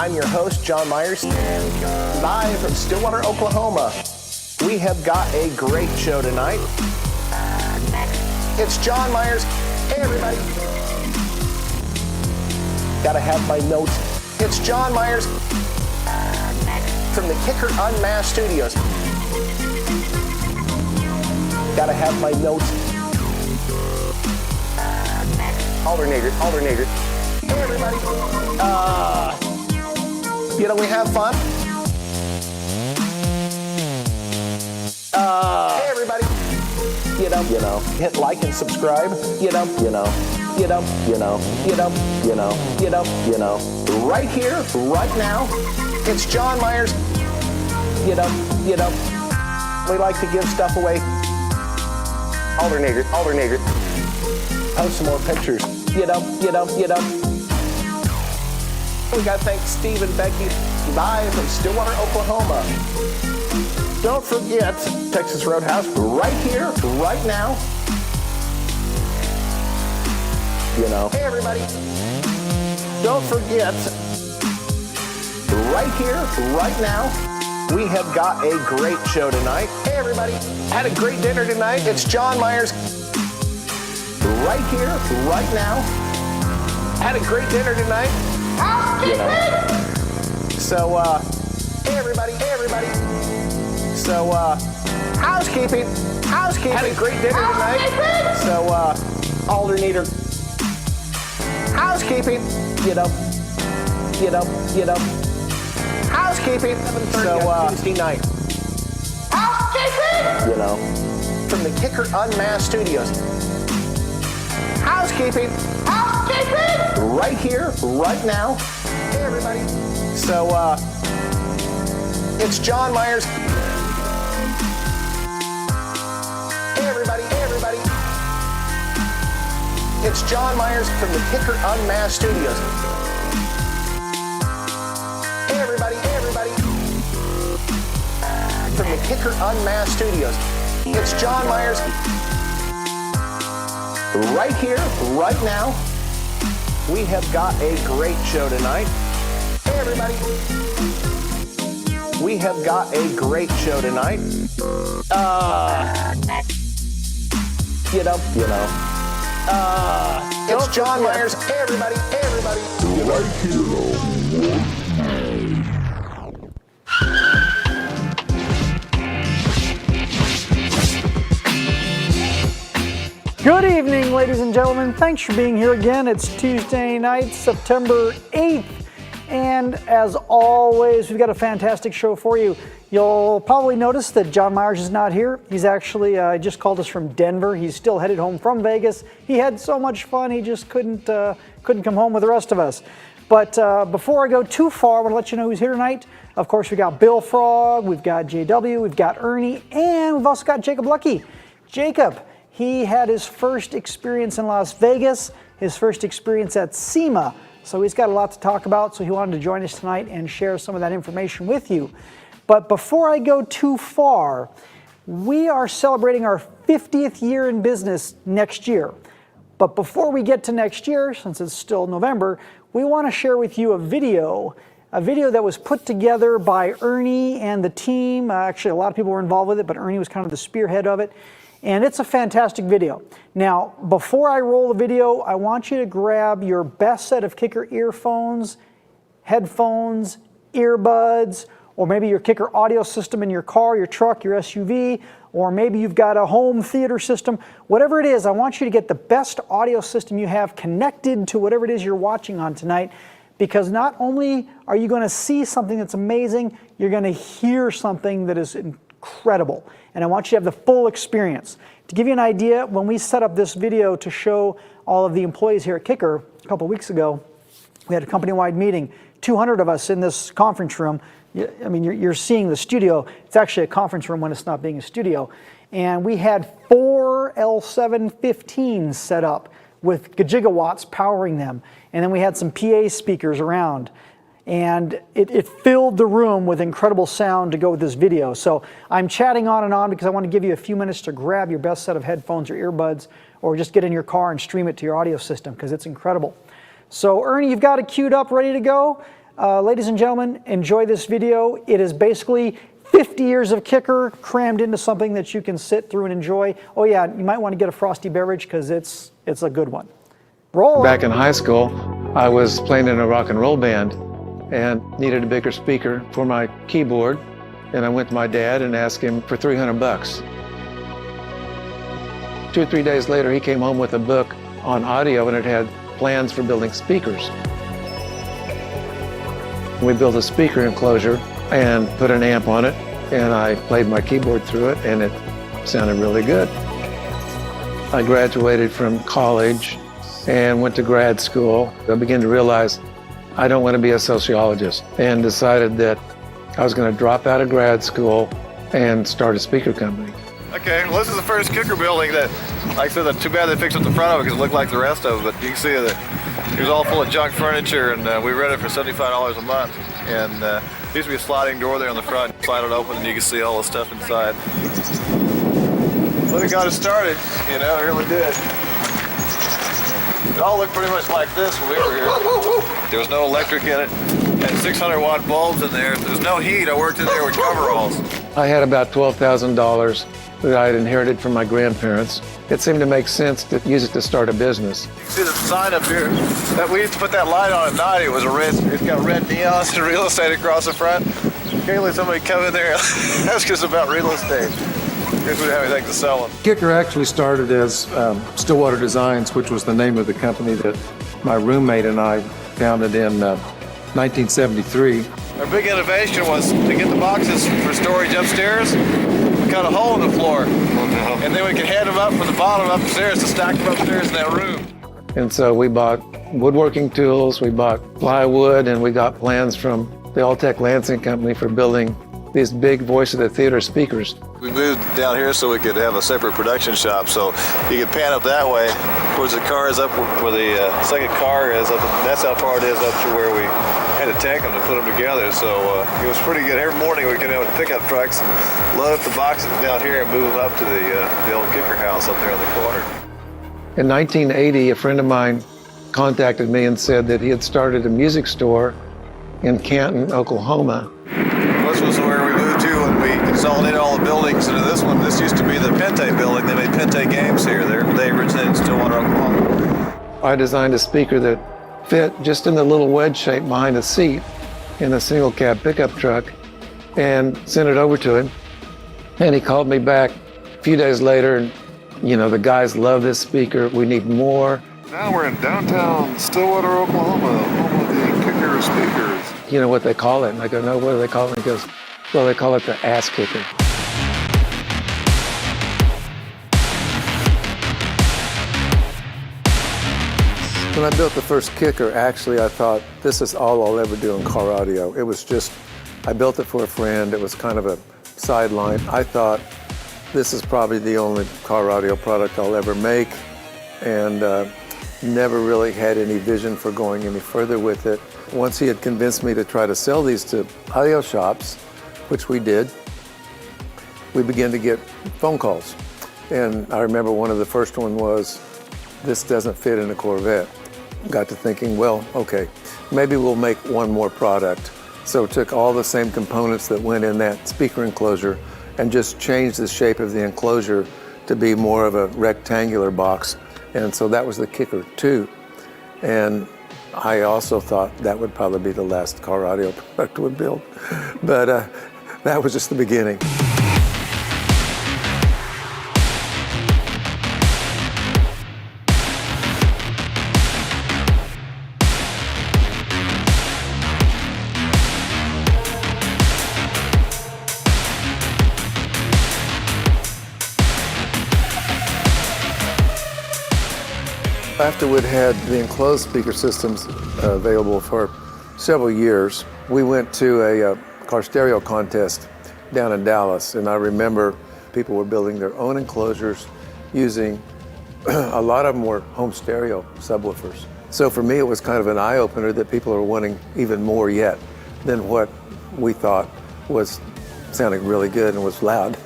I'm your host, John Myers, live from Stillwater, Oklahoma. We have got a great show tonight. It's John Myers. Hey, everybody. Gotta have my notes. It's John Myers from the Kicker UnMasked studios. Gotta have my notes. Alternator. Hey, everybody. We have fun. Hey, everybody. Hit like and subscribe. Right here, right now. It's John Myers. We like to give stuff away. Alternator. Post some more pictures. We got to thank Steve and Becky live from Stillwater, Oklahoma. Don't forget Texas Roadhouse right here, right now. Hey, everybody. Don't forget right here, right now. We have got a great show tonight. Hey, everybody. Had a great dinner tonight. It's John Myers. Right here, right now. Had a great dinner tonight. So, hey, everybody. So, housekeeping. Had a great dinner tonight. So, alternator. Housekeeping. Housekeeping. 7:30 on Tuesday night. Housekeeping. From the Kicker UnMasked studios. Housekeeping. Right here, right now. Hey, everybody. So, it's John Myers. Hey, everybody. It's John Myers from the Kicker UnMasked studios. Hey, everybody. From the Kicker UnMasked studios. It's John Myers. Right here, right now. We have got a great show tonight. Hey, everybody. We have got a great show tonight. It's John Myers. Hey, everybody. Right here, Good evening, ladies and gentlemen. Thanks for being here again. It's Tuesday night, September 8th. And as always, we've got a fantastic show for you. You'll probably notice that John Myers is not here. He's actually just called us from Denver. He's still headed home from Vegas. He had so much fun, he just couldn't come home with the rest of us. But before I go too far, I want to let you know who's here tonight. Of course, we got Bill Frog, we've got JW, we've got Ernie, and we've also got Jacob Lucky. Jacob, he had his first experience in Las Vegas, his first experience at SEMA. So he's got a lot to talk about, so he wanted to join us tonight and share some of that information with you. But before I go too far, we are celebrating our 50th year in business next year. But before we get to next year, since it's still November, we want to share with you a video that was put together by Ernie and the team. Actually, a lot of people were involved with it, but Ernie was kind of the spearhead of it. And it's a fantastic video. Now, before I roll the video, I want you to grab your best set of Kicker earphones, headphones, earbuds, or maybe your Kicker audio system in your car, your truck, your SUV, or maybe you've got a home theater system. Whatever it is, I want you to get the best audio system you have connected to whatever it is you're watching on tonight, because not only are you going to see something that's amazing, you're going to hear something that is incredible. And I want you to have the full experience. To give you an idea, when we set up this video to show all of the employees here at Kicker a couple weeks ago, we had a company-wide meeting, 200 of us in this conference room. I mean, you're seeing the studio. It's actually a conference room when it's not being a studio. And we had 4 L715s set up with gigawatts powering them. And then we had some PA speakers around. And it filled the room with incredible sound to go with this video. So I'm chatting on and on because I want to give you a few minutes to grab your best set of headphones or earbuds, or just get in your car and stream it to your audio system because it's incredible. So Ernie, you've got it queued up, ready to go. Ladies and gentlemen, enjoy this video. It is basically 50 years of kicker crammed into something that you can sit through and enjoy. Oh yeah, you might want to get a frosty beverage because it's a good one. Roll. Back in high school, I was playing in a rock and roll band and needed a bigger speaker for my keyboard. And I went to my dad and asked him for $300. 2 or 3 days later, he came home with a book on audio and it had plans for building speakers. We built a speaker enclosure and put an amp on it, and I played my keyboard through it, and it sounded really good. I graduated from college and went to grad school. I began to realize I don't want to be a sociologist, and decided that I was going to drop out of grad school and start a speaker company. Okay, well, this is the first kicker building that, like I said, too bad they fixed up the front of it because it looked like the rest of it, but you can see that it was all full of junk furniture, and we rented it for $75 a month. And there used to be a sliding door there on the front. Slide it open and you can see all the stuff inside. But it got us started, you know, it really did. It all looked pretty much like this when we were here. There was no electric in it. Had 600-watt bulbs in there. There was no heat. I worked in there with coveralls. I had about $12,000 that I had inherited from my grandparents. It seemed to make sense to use it to start a business. You can see the sign up here. That we used to put that light on at night. It was a red. It's got red neons and real estate across the front. Occasionally somebody come in there. That's just about real estate. I guess we didn't have anything to sell them. Kicker actually started as Stillwater Designs, which was the name of the company that my roommate and I founded in 1973. Our big innovation was to get the boxes for storage upstairs, cut a hole in the floor, and then we could hand them up from the bottom upstairs to stack them upstairs in that room. And so we bought woodworking tools, we bought plywood, and we got plans from the Alltech Lansing Company for building these big voice of the theater speakers. We moved down here so we could have a separate production shop, so you could pan up that way towards the car is up where the second car is, up, that's how far it is up to where we had to tank them to put them together. So it was pretty good. Every morning we could have pickup trucks, load up the boxes down here and move them up to the old kicker house up there on the corner. In 1980, a friend of mine contacted me and said that he had started a music store in Canton, Oklahoma. This was where we moved to when we consolidated all the buildings into this one. This used to be the Pente building. They made Pente games here. They originated in Stillwater, Oklahoma. I designed a speaker that fit just in the little wedge shape behind the seat in a single cab pickup truck and sent it over to him. And he called me back a few days later and, you know, the guys love this speaker. We need more. Now we're in downtown Stillwater, Oklahoma, home of the kicker speakers. You know what they call it? And I go, no, what do they call it? And he goes, well, they call it the ass kicker. When I built the first kicker, actually, I thought, this is all I'll ever do in car audio. It was just, I built it for a friend. It was kind of a sideline. I thought, this is probably the only car audio product I'll ever make, and never really had any vision for going any further with it. Once he had convinced me to try to sell these to audio shops, which we did, we began to get phone calls. And I remember one of the first one was, this doesn't fit in a Corvette. Got to thinking, well, okay, maybe we'll make one more product. So took all the same components that went in that speaker enclosure and just changed the shape of the enclosure to be more of a rectangular box. And so that was the kicker too. And I also thought that would probably be the last car audio product we'd build. But that was just the beginning. After we'd had the enclosed speaker systems available for several years, we went to a car stereo contest down in Dallas, and I remember people were building their own enclosures using, a lot of them were home stereo subwoofers. So for me, it was kind of an eye-opener that people are wanting even more yet than what we thought was sounding really good and was loud.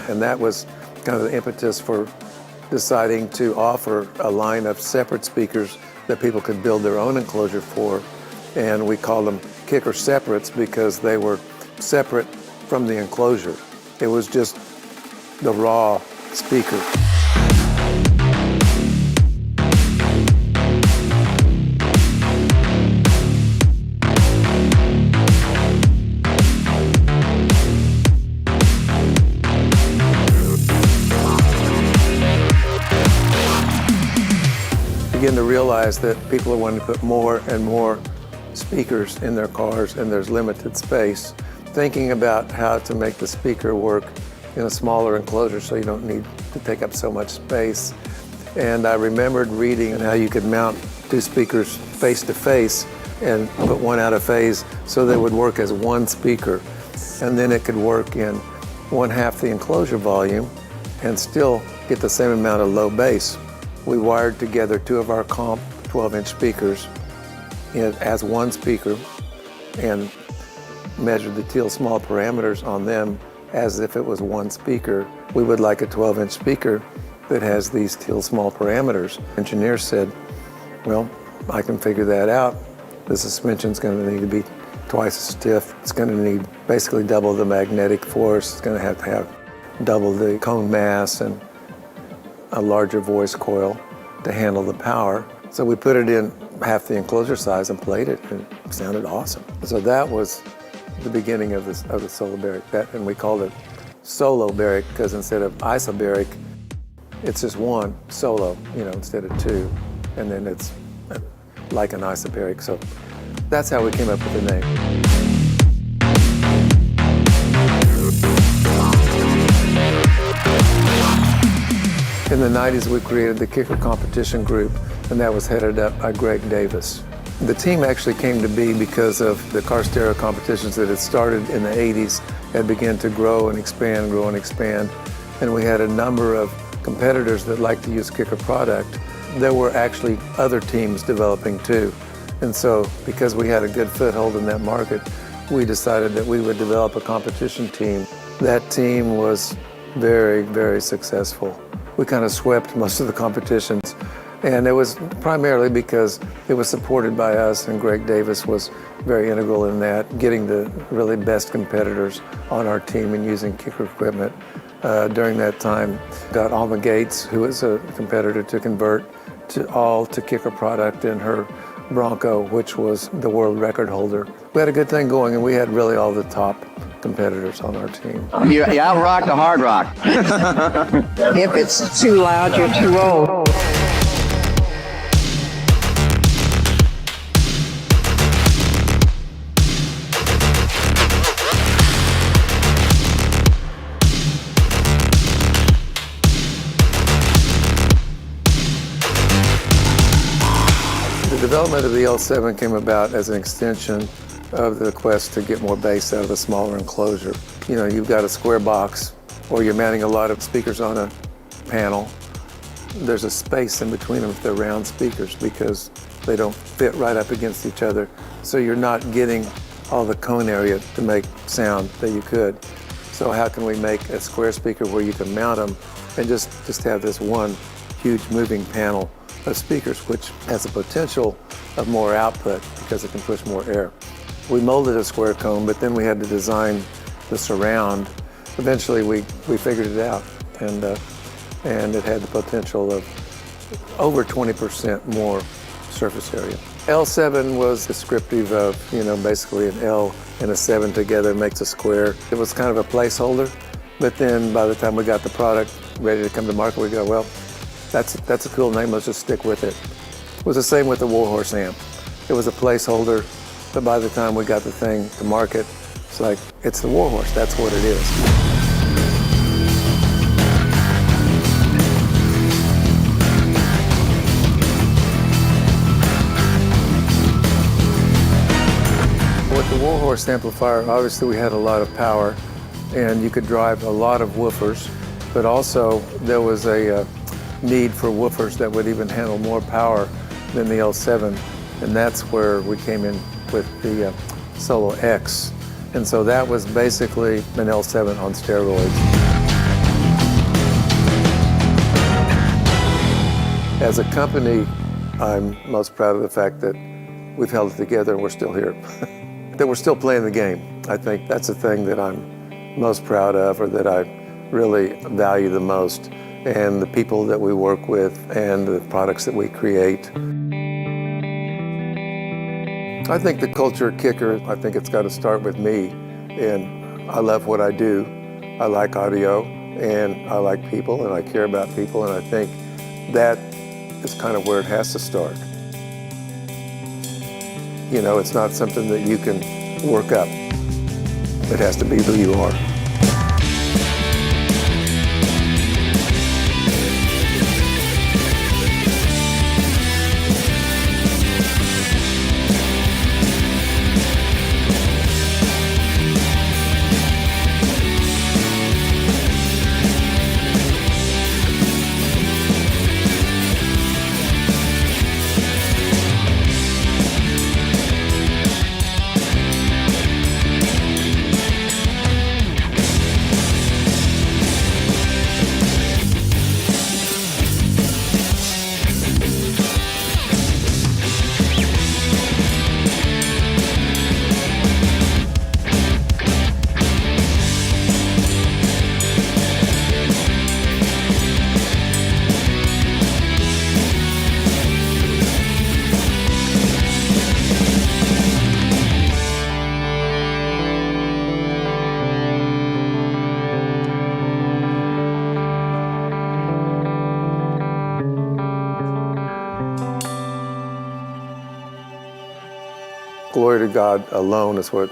And that was kind of the impetus for deciding to offer a line of separate speakers that people could build their own enclosure for, and we called them kicker separates because they were separate from the enclosure. It was just the raw speaker. Begin to realize that people are wanting to put more and more speakers in their cars, and there's limited space. Thinking about how to make the speaker work in a smaller enclosure so you don't need to take up so much space. And I remembered reading how you could mount two speakers face to face and put one out of phase so they would work as one speaker. And then it could work in 1/2 the enclosure volume and still get the same amount of low bass. We wired together two of our comp 12-inch speakers as one speaker and measured the teal small parameters on them as if it was one speaker. We would like a 12-inch speaker that has these teal small parameters. Engineer said, well, I can figure that out. The suspension's going to need to be twice as stiff. It's going to need basically double the magnetic force. It's going to have double the cone mass and a larger voice coil to handle the power. So we put it in 1/2 the enclosure size and played it, and it sounded awesome. So that was the beginning of the solo baric. And we called it solo baric because instead of isobaric, it's just one solo, instead of two. And then it's like an isobaric. So that's how we came up with the name. In the 90s, we created the Kicker Competition Group, and that was headed up by Greg Davis. The team actually came to be because of the car stereo competitions that had started in the 80s and began to grow and expand. And we had a number of competitors that liked to use Kicker product. There were actually other teams developing too. And so because we had a good foothold in that market, we decided that we would develop a competition team. That team was very, very successful. We kind of swept most of the competitions, and it was primarily because it was supported by us, and Greg Davis was very integral in that, getting the really best competitors on our team and using Kicker equipment. During that time, got Alma Gates, who was a competitor, to convert to Kicker product in her Bronco, which was the world record holder. We had a good thing going, and we had really all the top competitors on our team. You out-rock the hard rock. If it's too loud, you're too old. The development of the L7 came about as an extension of the quest to get more bass out of a smaller enclosure. You've got a square box, or you're mounting a lot of speakers on a panel. There's a space in between them if they're round speakers because they don't fit right up against each other. So you're not getting all the cone area to make sound that you could. So how can we make a square speaker where you can mount them and just have this one huge moving panel of speakers, which has the potential of more output because it can push more air. We molded a square cone, but then we had to design the surround. Eventually, we figured it out, and it had the potential of over 20% more surface area. L7 was descriptive of, basically an L and a 7 together makes a square. It was kind of a placeholder, but then by the time we got the product ready to come to market, we go, well, that's a cool name, let's just stick with it. It was the same with the Warhorse amp. It was a placeholder, but by the time we got the thing to market, it's like, it's the Warhorse, that's what it is. With the Warhorse amplifier, obviously we had a lot of power, and you could drive a lot of woofers, but also there was a need for woofers that would even handle more power than the L7, and that's where we came in with the Solo X. And so that was basically an L7 on steroids. As a company, I'm most proud of the fact that we've held it together and we're still here. that we're still playing the game. I think that's the thing that I'm most proud of, or that I really value the most, and the people that we work with and the products that we create. I think the culture kicker, I think it's got to start with me, and I love what I do. I like audio, and I like people, and I care about people, and I think that is kind of where it has to start. You know, it's not something that you can work up. It has to be who you are. Glory to God alone is what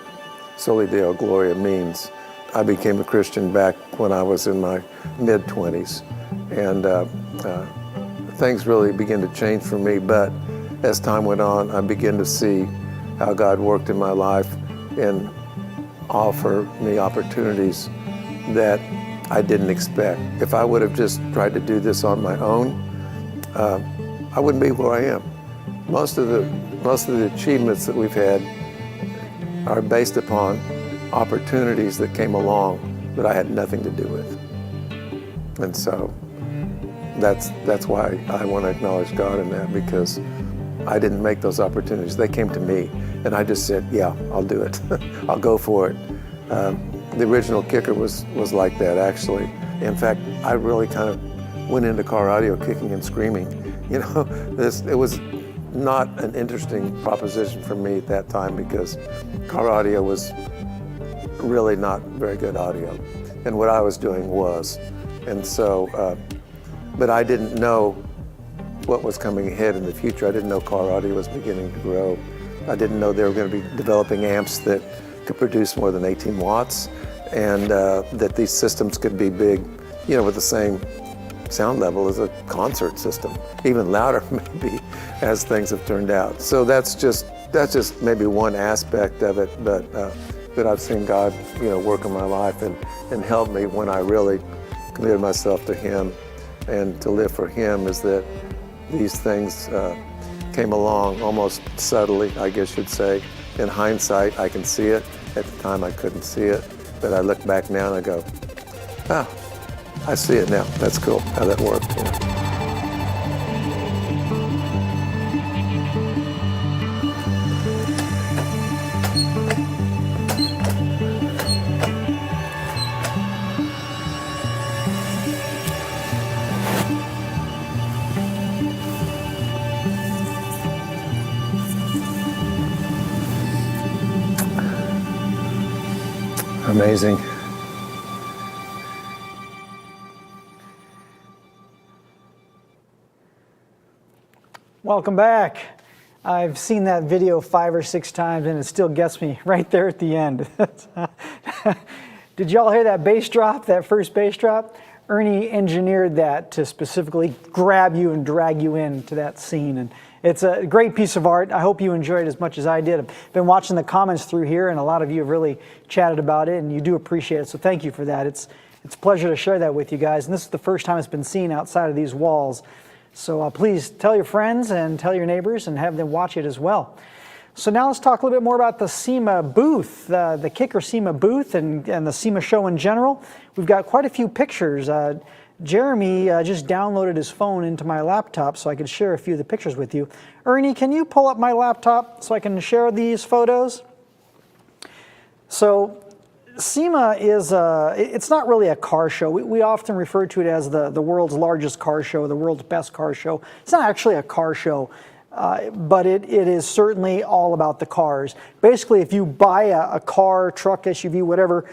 Soli Deo Gloria means. I became a Christian back when I was in my mid-20s, and things really began to change for me, but as time went on, I began to see how God worked in my life and offer me opportunities that I didn't expect. If I would have just tried to do this on my own, I wouldn't be where I am. Most of the achievements that we've had are based upon opportunities that came along that I had nothing to do with. And so that's why I want to acknowledge God in that, because I didn't make those opportunities. They came to me, and I just said, yeah, I'll do it. I'll go for it. The original kicker was like that, actually. In fact, I really kind of went into car audio kicking and screaming. You know, it was not an interesting proposition for me at that time, because car audio was really not very good audio, and what I was doing was. And so, but I didn't know what was coming ahead in the future. I didn't know car audio was beginning to grow. I didn't know they were going to be developing amps that could produce more than 18 watts, and that these systems could be big, you know, with the same sound level as a concert system, even louder maybe, as things have turned out. So that's just maybe one aspect of it, but that I've seen God, you know, work in my life and help me when I really committed myself to Him and to live for Him, is that these things came along almost subtly, I guess you'd say. In hindsight, I can see it. At the time, I couldn't see it, but I look back now and I go, ah, I see it now. That's cool how that worked. You know. Amazing. Welcome back. I've seen that video 5 or 6 times and it still gets me right there at the end. Did y'all hear that bass drop, that first bass drop? Ernie engineered that to specifically grab you and drag you into that scene. And it's a great piece of art. I hope you enjoyed it as much as I did. I've been watching the comments through here, and a lot of you have really chatted about it, and you do appreciate it, so thank you for that. It's a pleasure to share that with you guys, and this is the first time it's been seen outside of these walls. So please tell your friends and tell your neighbors and have them watch it as well. So now let's talk a little bit more about the SEMA booth, the Kicker SEMA booth and the SEMA show in general. We've got quite a few pictures. Jeremy just downloaded his phone into my laptop so I could share a few of the pictures with you. Ernie, can you pull up my laptop so I can share these photos? So SEMA is, it's not really a car show. We often refer to it as the world's largest car show, the world's best car show. It's not actually a car show, but it is certainly all about the cars. Basically, if you buy a car, truck, SUV, whatever,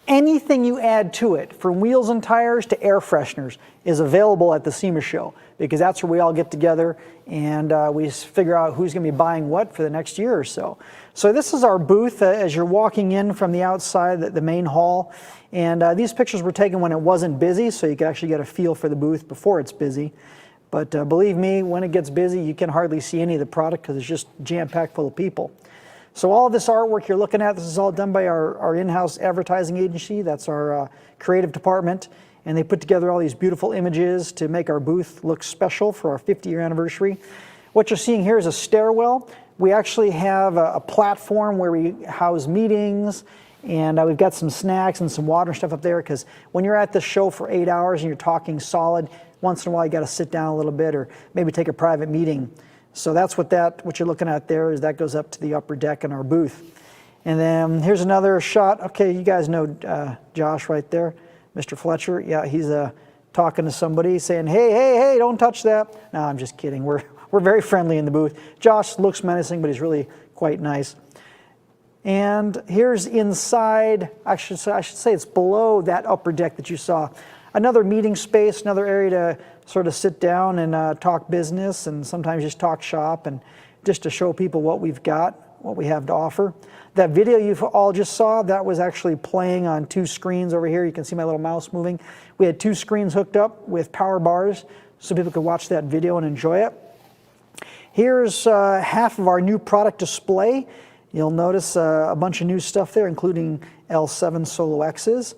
anything you add to it, from wheels and tires to air fresheners, is available at the SEMA show, because that's where we all get together and we figure out who's going to be buying what for the next year or so. So this is our booth as you're walking in from the outside, the main hall. And these pictures were taken when it wasn't busy, so you could actually get a feel for the booth before it's busy. But believe me, when it gets busy, you can hardly see any of the product because it's just jam-packed full of people. So all of this artwork you're looking at, this is all done by our in-house advertising agency. That's our creative department. And they put together all these beautiful images to make our booth look special for our 50-year anniversary. What you're seeing here is a stairwell. We actually have a platform where we house meetings, and we've got some snacks and some water and stuff up there, because when you're at the show for 8 hours and you're talking solid, once in a while you got to sit down a little bit or maybe take a private meeting. So that's what you're looking at there, is that goes up to the upper deck in our booth. And then here's another shot. Okay, you guys know Josh right there, Mr. Fletcher. Yeah, he's talking to somebody saying, hey, don't touch that. No, I'm just kidding. We're very friendly in the booth. Josh looks menacing, but he's really quite nice. And here's inside, I should say it's below that upper deck that you saw. Another meeting space, another area to sort of sit down and talk business, and sometimes just talk shop, and just to show people what we've got, what we have to offer. That video you all just saw, that was actually playing on 2 screens over here. You can see my little mouse moving. We had 2 screens hooked up with power bars so people could watch that video and enjoy it. Here's half of our new product display. You'll notice a bunch of new stuff there, including L7 Solo X's.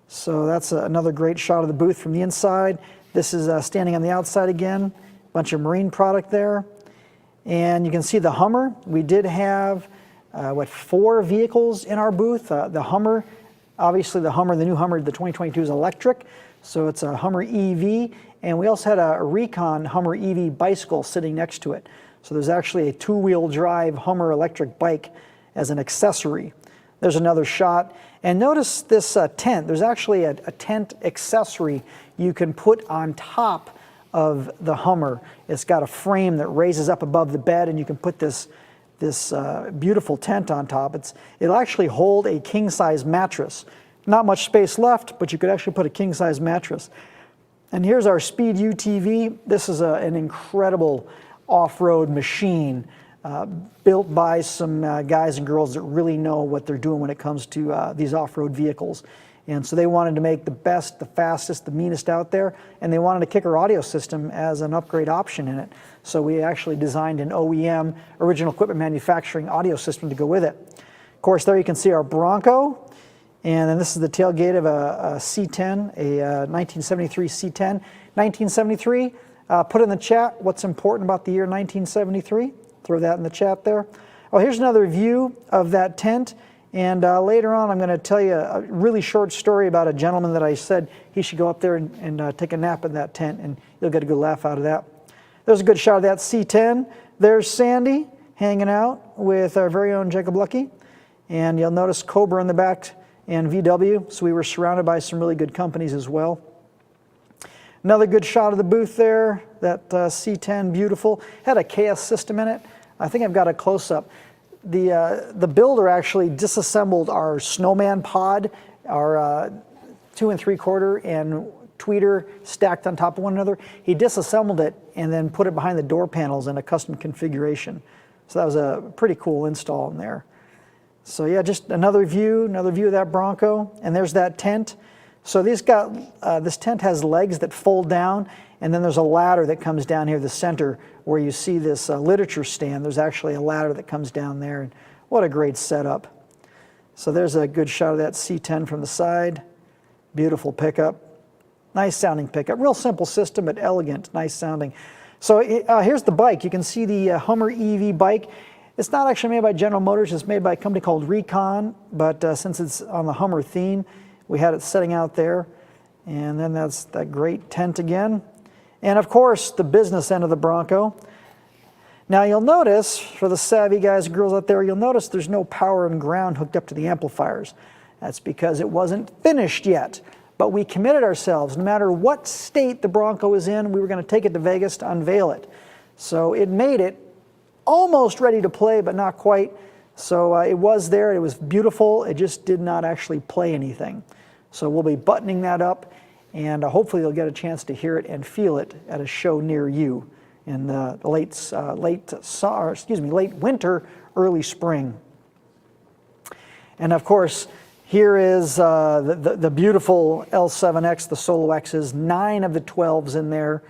So that's another great shot of the booth from the inside. This is standing on the outside again, a bunch of marine product there. And you can see the Hummer. We did have, 4 vehicles in our booth. The Hummer, obviously the new Hummer, the 2022 is electric, so it's a Hummer EV. And we also had a Recon Hummer EV bicycle sitting next to it. So there's actually a 2-wheel drive Hummer electric bike as an accessory. There's another shot. And notice this tent. There's actually a tent accessory you can put on top of the Hummer. It's got a frame that raises up above the bed, and you can put this beautiful tent on top. It'll actually hold a king-size mattress. Not much space left, but you could actually put a king-size mattress. And here's our Speed UTV. This is an incredible off-road machine built by some guys and girls that really know what they're doing when it comes to these off-road vehicles. And so they wanted to make the best, the fastest, the meanest out there, and they wanted a kicker audio system as an upgrade option in it. So we actually designed an OEM, original equipment manufacturing audio system to go with it. Of course, there you can see our Bronco. And then this is the tailgate of a C10, a 1973 C10. 1973, put in the chat what's important about the year 1973. Throw that in the chat there. Oh, here's another view of that tent. And later on, I'm going to tell you a really short story about a gentleman that I said he should go up there and take a nap in that tent, and you'll get a good laugh out of that. There's a good shot of that C10. There's Sandy hanging out with our very own Jacob Lucky. And you'll notice Cobra in the back and VW. So we were surrounded by some really good companies as well. Another good shot of the booth there, that C10, beautiful. Had a KS system in it. I think I've got a close-up. The builder actually disassembled our snowman pod, our 2 3/4 and tweeter stacked on top of one another. He disassembled it and then put it behind the door panels in a custom configuration. So that was a pretty cool install in there. So yeah, just another view of that Bronco, and there's that tent. So this tent has legs that fold down, and then there's a ladder that comes down here the center where you see this literature stand. There's actually a ladder that comes down there, and what a great setup. So there's a good shot of that C10 from the side. Beautiful pickup. Nice sounding pickup. Real simple system, but elegant, nice sounding. So here's the bike. You can see the Hummer EV bike. It's not actually made by General Motors. It's made by a company called Recon, but since it's on the Hummer theme, we had it setting out there. And then that's that great tent again. And of course, the business end of the Bronco. Now you'll notice, for the savvy guys and girls out there, you'll notice there's no power and ground hooked up to the amplifiers. That's because it wasn't finished yet. But we committed ourselves, no matter what state the Bronco is in, we were going to take it to Vegas to unveil it. So it made it almost ready to play, but not quite. So it was there, it was beautiful, it just did not actually play anything. So we'll be buttoning that up, and hopefully you'll get a chance to hear it and feel it at a show near you in the late winter, early spring. And of course, here is the beautiful L7X, the Solo X's, 9 of the 12s in there,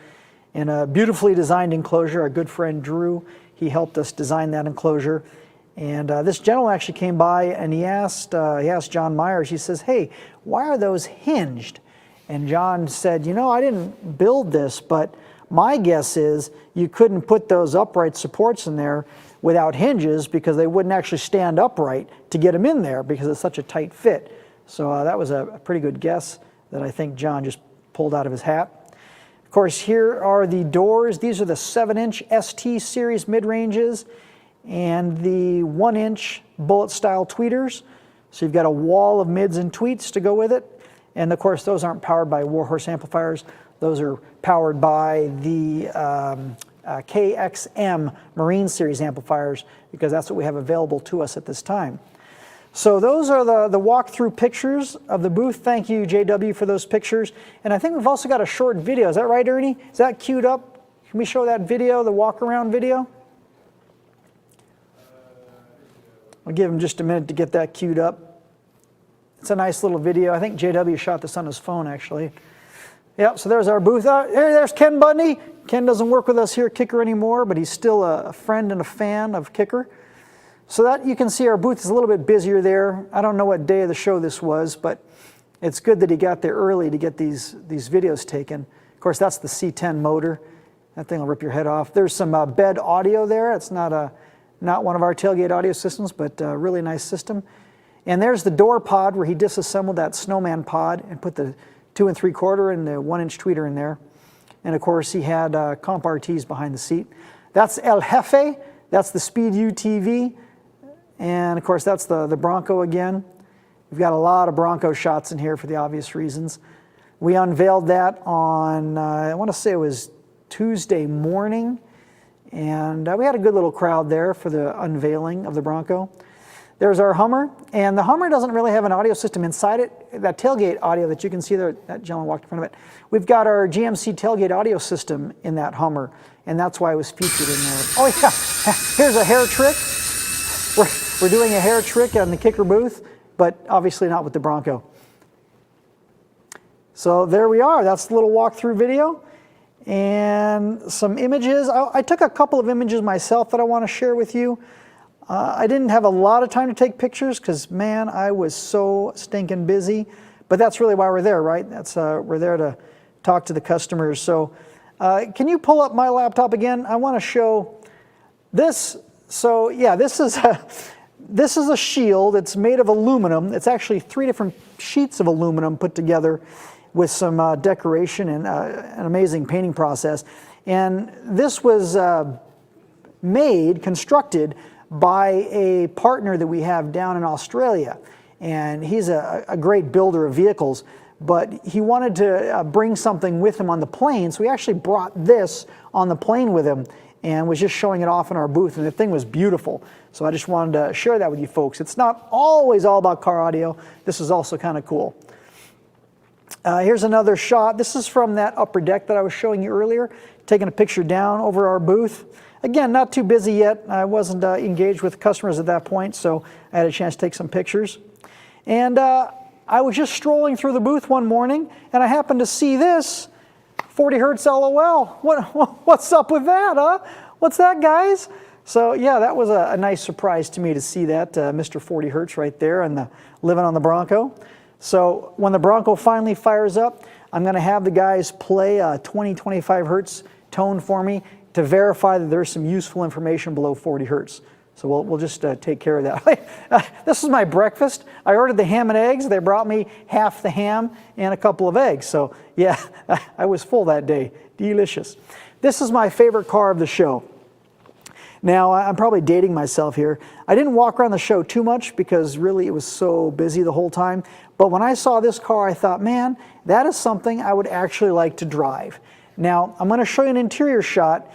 in a beautifully designed enclosure. Our good friend Drew, he helped us design that enclosure. And this gentleman actually came by and he asked John Myers, he says, hey, why are those hinged? And John said, you know, I didn't build this, but my guess is you couldn't put those upright supports in there without hinges because they wouldn't actually stand upright to get them in there because it's such a tight fit. So that was a pretty good guess that I think John just pulled out of his hat. Of course, here are the doors. These are the 7-inch ST series mid-ranges and the 1-inch bullet style tweeters. So you've got a wall of mids and tweets to go with it. And of course, those aren't powered by Warhorse amplifiers. Those are powered by the KXM Marine Series amplifiers because that's what we have available to us at this time. So those are the walkthrough pictures of the booth. Thank you, JW, for those pictures. And I think we've also got a short video. Is that right, Ernie? Is that queued up? Can we show that video, the walk-around video? I'll give him just a minute to get that queued up. It's a nice little video. I think JW shot this on his phone, actually. Yep, so there's our booth. There's Ken Budney. Ken doesn't work with us here at Kicker anymore, but he's still a friend and a fan of Kicker. So that you can see our booth is a little bit busier there. I don't know what day of the show this was, but it's good that he got there early to get these videos taken. Of course, that's the C10 motor. That thing will rip your head off. There's some bed audio there. It's not one of our tailgate audio systems, but a really nice system. And there's the door pod where he disassembled that Snowman pod and put the 2 3/4 and the 1-inch tweeter in there. And of course, he had comp RTs behind the seat. That's El Jefe. That's the Speed U TV. And of course, that's the Bronco again. We've got a lot of Bronco shots in here for the obvious reasons. We unveiled that on, I want to say it was Tuesday morning. And we had a good little crowd there for the unveiling of the Bronco. There's our Hummer, and the Hummer doesn't really have an audio system inside it. That tailgate audio that you can see there, that gentleman walked in front of it. We've got our GMC tailgate audio system in that Hummer, and that's why it was featured in there. Oh yeah, here's a hair trick. We're doing a hair trick on the Kicker booth, but obviously not with the Bronco. So there we are. That's the little walkthrough video. And some images. I took a couple of images myself that I want to share with you. I didn't have a lot of time to take pictures because, man, I was so stinking busy. But that's really why we're there, right? We're there to talk to the customers. So can you pull up my laptop again? I want to show this. So yeah, this is a shield. It's made of aluminum. It's actually 3 different sheets of aluminum put together with some decoration and an amazing painting process. And this was constructed by a partner that we have down in Australia. And he's a great builder of vehicles, but he wanted to bring something with him on the plane, so he actually brought this on the plane with him and was just showing it off in our booth, and the thing was beautiful. So I just wanted to share that with you folks. It's not always all about car audio. This is also kind of cool. Here's another shot. This is from that upper deck that I was showing you earlier, taking a picture down over our booth. Again, not too busy yet. I wasn't engaged with customers at that point, so I had a chance to take some pictures. And I was just strolling through the booth one morning, and I happened to see this, 40 Hertz LOL. What's up with that, huh? What's that, guys? So yeah, that was a nice surprise to me to see that, Mr. 40 Hertz right there and living on the Bronco. So when the Bronco finally fires up, I'm going to have the guys play a 20-25 Hertz tone for me to verify that there's some useful information below 40 Hertz. So we'll just take care of that. This is my breakfast. I ordered the ham and eggs. They brought me half the ham and a couple of eggs. So yeah, I was full that day. Delicious. This is my favorite car of the show. Now, I'm probably dating myself here. I didn't walk around the show too much because really it was so busy the whole time. But when I saw this car, I thought, man, that is something I would actually like to drive. Now, I'm going to show you an interior shot.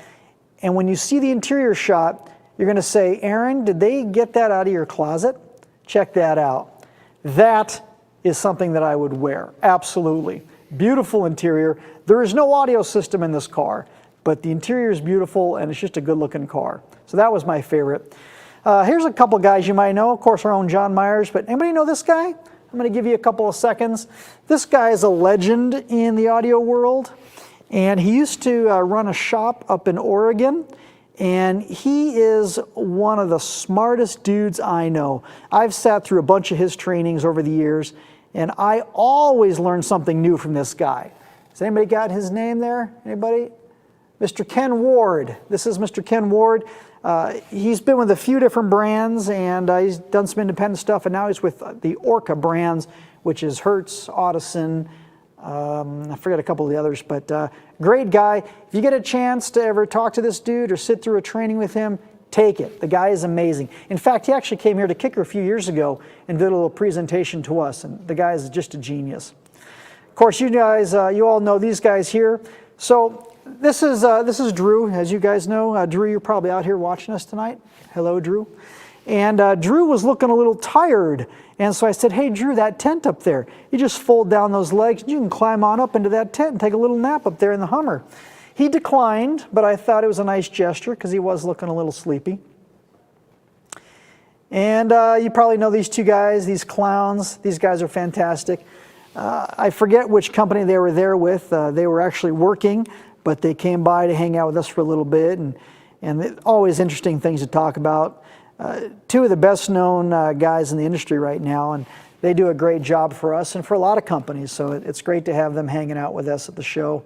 And when you see the interior shot, you're going to say, Aaron, did they get that out of your closet? Check that out. That is something that I would wear. Absolutely. Beautiful interior. There is no audio system in this car, but the interior is beautiful and it's just a good looking car. So that was my favorite. Here's a couple guys you might know. Of course, our own John Myers, but anybody know this guy? I'm going to give you a couple of seconds. This guy is a legend in the audio world, and he used to run a shop up in Oregon, and he is one of the smartest dudes I know. I've sat through a bunch of his trainings over the years, and I always learn something new from this guy. Has anybody got his name there? Anybody? Mr. Ken Ward. This is Mr. Ken Ward. He's been with a few different brands, and he's done some independent stuff, and now he's with the Orca brands, which is Hertz, Audison, I forget a couple of the others, but great guy. If you get a chance to ever talk to this dude or sit through a training with him, take it. The guy is amazing. In fact, he actually came here to Kicker a few years ago and did a little presentation to us, and the guy is just a genius. Of course, you guys, you all know these guys here. So this is Drew, as you guys know. Drew, you're probably out here watching us tonight. Hello, Drew. And Drew was looking a little tired. And so I said, hey, Drew, that tent up there, you just fold down those legs, you can climb on up into that tent and take a little nap up there in the Hummer. He declined, but I thought it was a nice gesture because he was looking a little sleepy. And you probably know these two guys, these clowns. These guys are fantastic. I forget which company they were there with. They were actually working, but they came by to hang out with us for a little bit, and always interesting things to talk about. Two of the best known guys in the industry right now, and they do a great job for us and for a lot of companies, so it's great to have them hanging out with us at the show.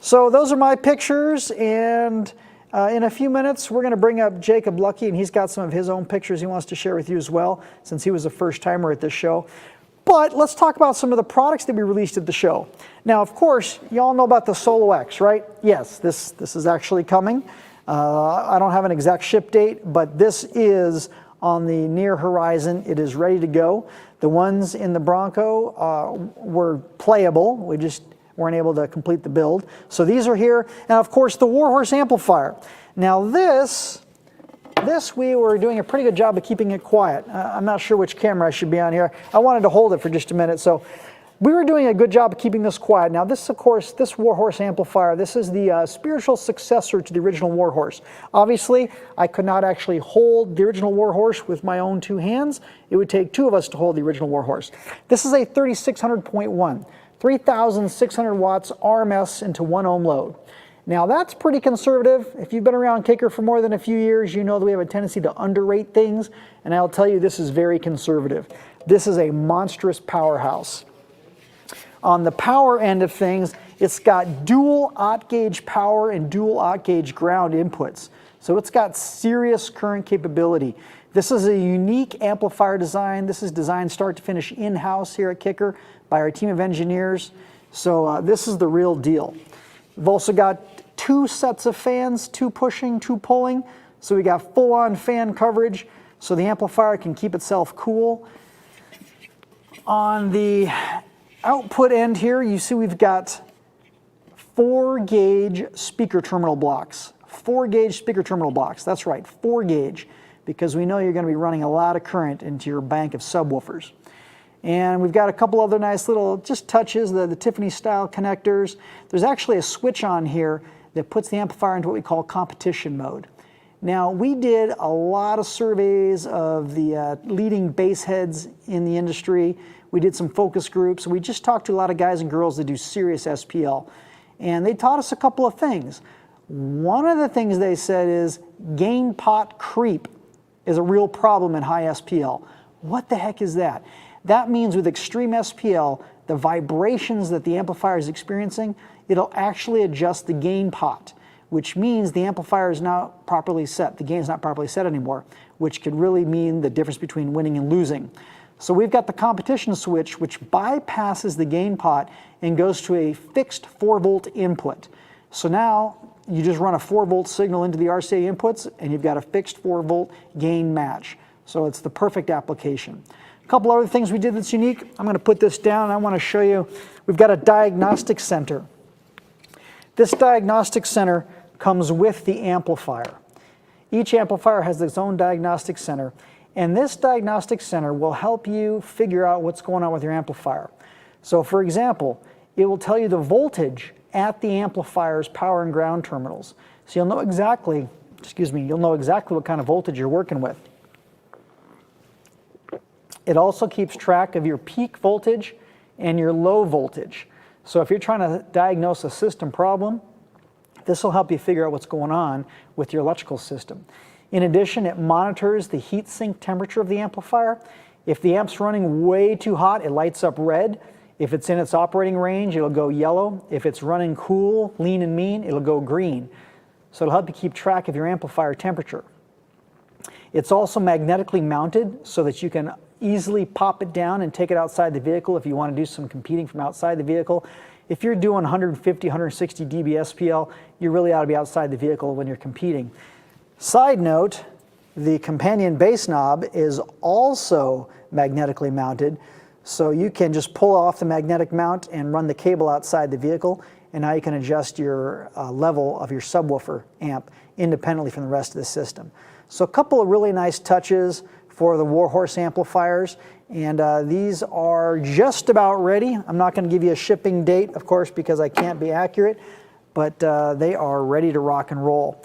So those are my pictures, and in a few minutes we're going to bring up Jacob Lucky, and he's got some of his own pictures he wants to share with you as well, since he was a first-timer at this show. But let's talk about some of the products that we released at the show. Now, of course, you all know about the Solo X, right? Yes, this is actually coming. I don't have an exact ship date, but this is on the near horizon. It is ready to go. The ones in the Bronco were playable. We just weren't able to complete the build. So these are here. And of course, the Warhorse amplifier. Now this we were doing a pretty good job of keeping it quiet. I'm not sure which camera I should be on here. I wanted to hold it for just a minute. So we were doing a good job of keeping this quiet. Now this, of course, this Warhorse amplifier, this is the spiritual successor to the original Warhorse. Obviously, I could not actually hold the original Warhorse with my own two hands. It would take two of us to hold the original Warhorse. This is a 3600.1, 3,600 watts RMS into 1 ohm load. Now that's pretty conservative. If you've been around Kicker for more than a few years, you know that we have a tendency to underrate things, and I'll tell you this is very conservative. This is a monstrous powerhouse. On the power end of things, it's got dual aught gauge power and dual aught gauge ground inputs. So it's got serious current capability. This is a unique amplifier design. This is designed start to finish in-house here at Kicker by our team of engineers. So this is the real deal. We've also got 2 sets of fans, 2 pushing, 2 pulling. So we got full-on fan coverage so the amplifier can keep itself cool. On the output end here, you see we've got 4-gauge speaker terminal blocks. 4-gauge speaker terminal blocks. That's right, 4-gauge, because we know you're going to be running a lot of current into your bank of subwoofers. And we've got a couple other nice little just touches, the Tiffany style connectors. There's actually a switch on here that puts the amplifier into what we call competition mode. Now, we did a lot of surveys of the leading bass heads in the industry. We did some focus groups. We just talked to a lot of guys and girls that do serious SPL. And they taught us a couple of things. One of the things they said is gain pot creep is a real problem in high SPL. What the heck is that? That means with extreme SPL, the vibrations that the amplifier is experiencing, it'll actually adjust the gain pot, which means the amplifier is not properly set. The gain is not properly set anymore, which could really mean the difference between winning and losing. So we've got the competition switch, which bypasses the gain pot and goes to a fixed 4-volt input. So now you just run a 4-volt signal into the RCA inputs, and you've got a fixed 4-volt gain match. So it's the perfect application. A couple other things we did that's unique. I'm going to put this down, and I want to show you. We've got a diagnostic center. This diagnostic center comes with the amplifier. Each amplifier has its own diagnostic center, and this diagnostic center will help you figure out what's going on with your amplifier. So for example, it will tell you the voltage at the amplifier's power and ground terminals. So you'll know exactly, you'll know exactly what kind of voltage you're working with. It also keeps track of your peak voltage and your low voltage. So if you're trying to diagnose a system problem, this will help you figure out what's going on with your electrical system. In addition, it monitors the heat sink temperature of the amplifier. If the amp's running way too hot, it lights up red. If it's in its operating range, it'll go yellow. If it's running cool, lean and mean, it'll go green. So it'll help you keep track of your amplifier temperature. It's also magnetically mounted so that you can easily pop it down and take it outside the vehicle if you want to do some competing from outside the vehicle. If you're doing 150, 160 dB SPL, you really ought to be outside the vehicle when you're competing. Side note, the companion bass knob is also magnetically mounted, so you can just pull off the magnetic mount and run the cable outside the vehicle, and now you can adjust your level of your subwoofer amp independently from the rest of the system. So a couple of really nice touches for the Warhorse amplifiers, and these are just about ready. I'm not going to give you a shipping date, of course, because I can't be accurate, but they are ready to rock and roll.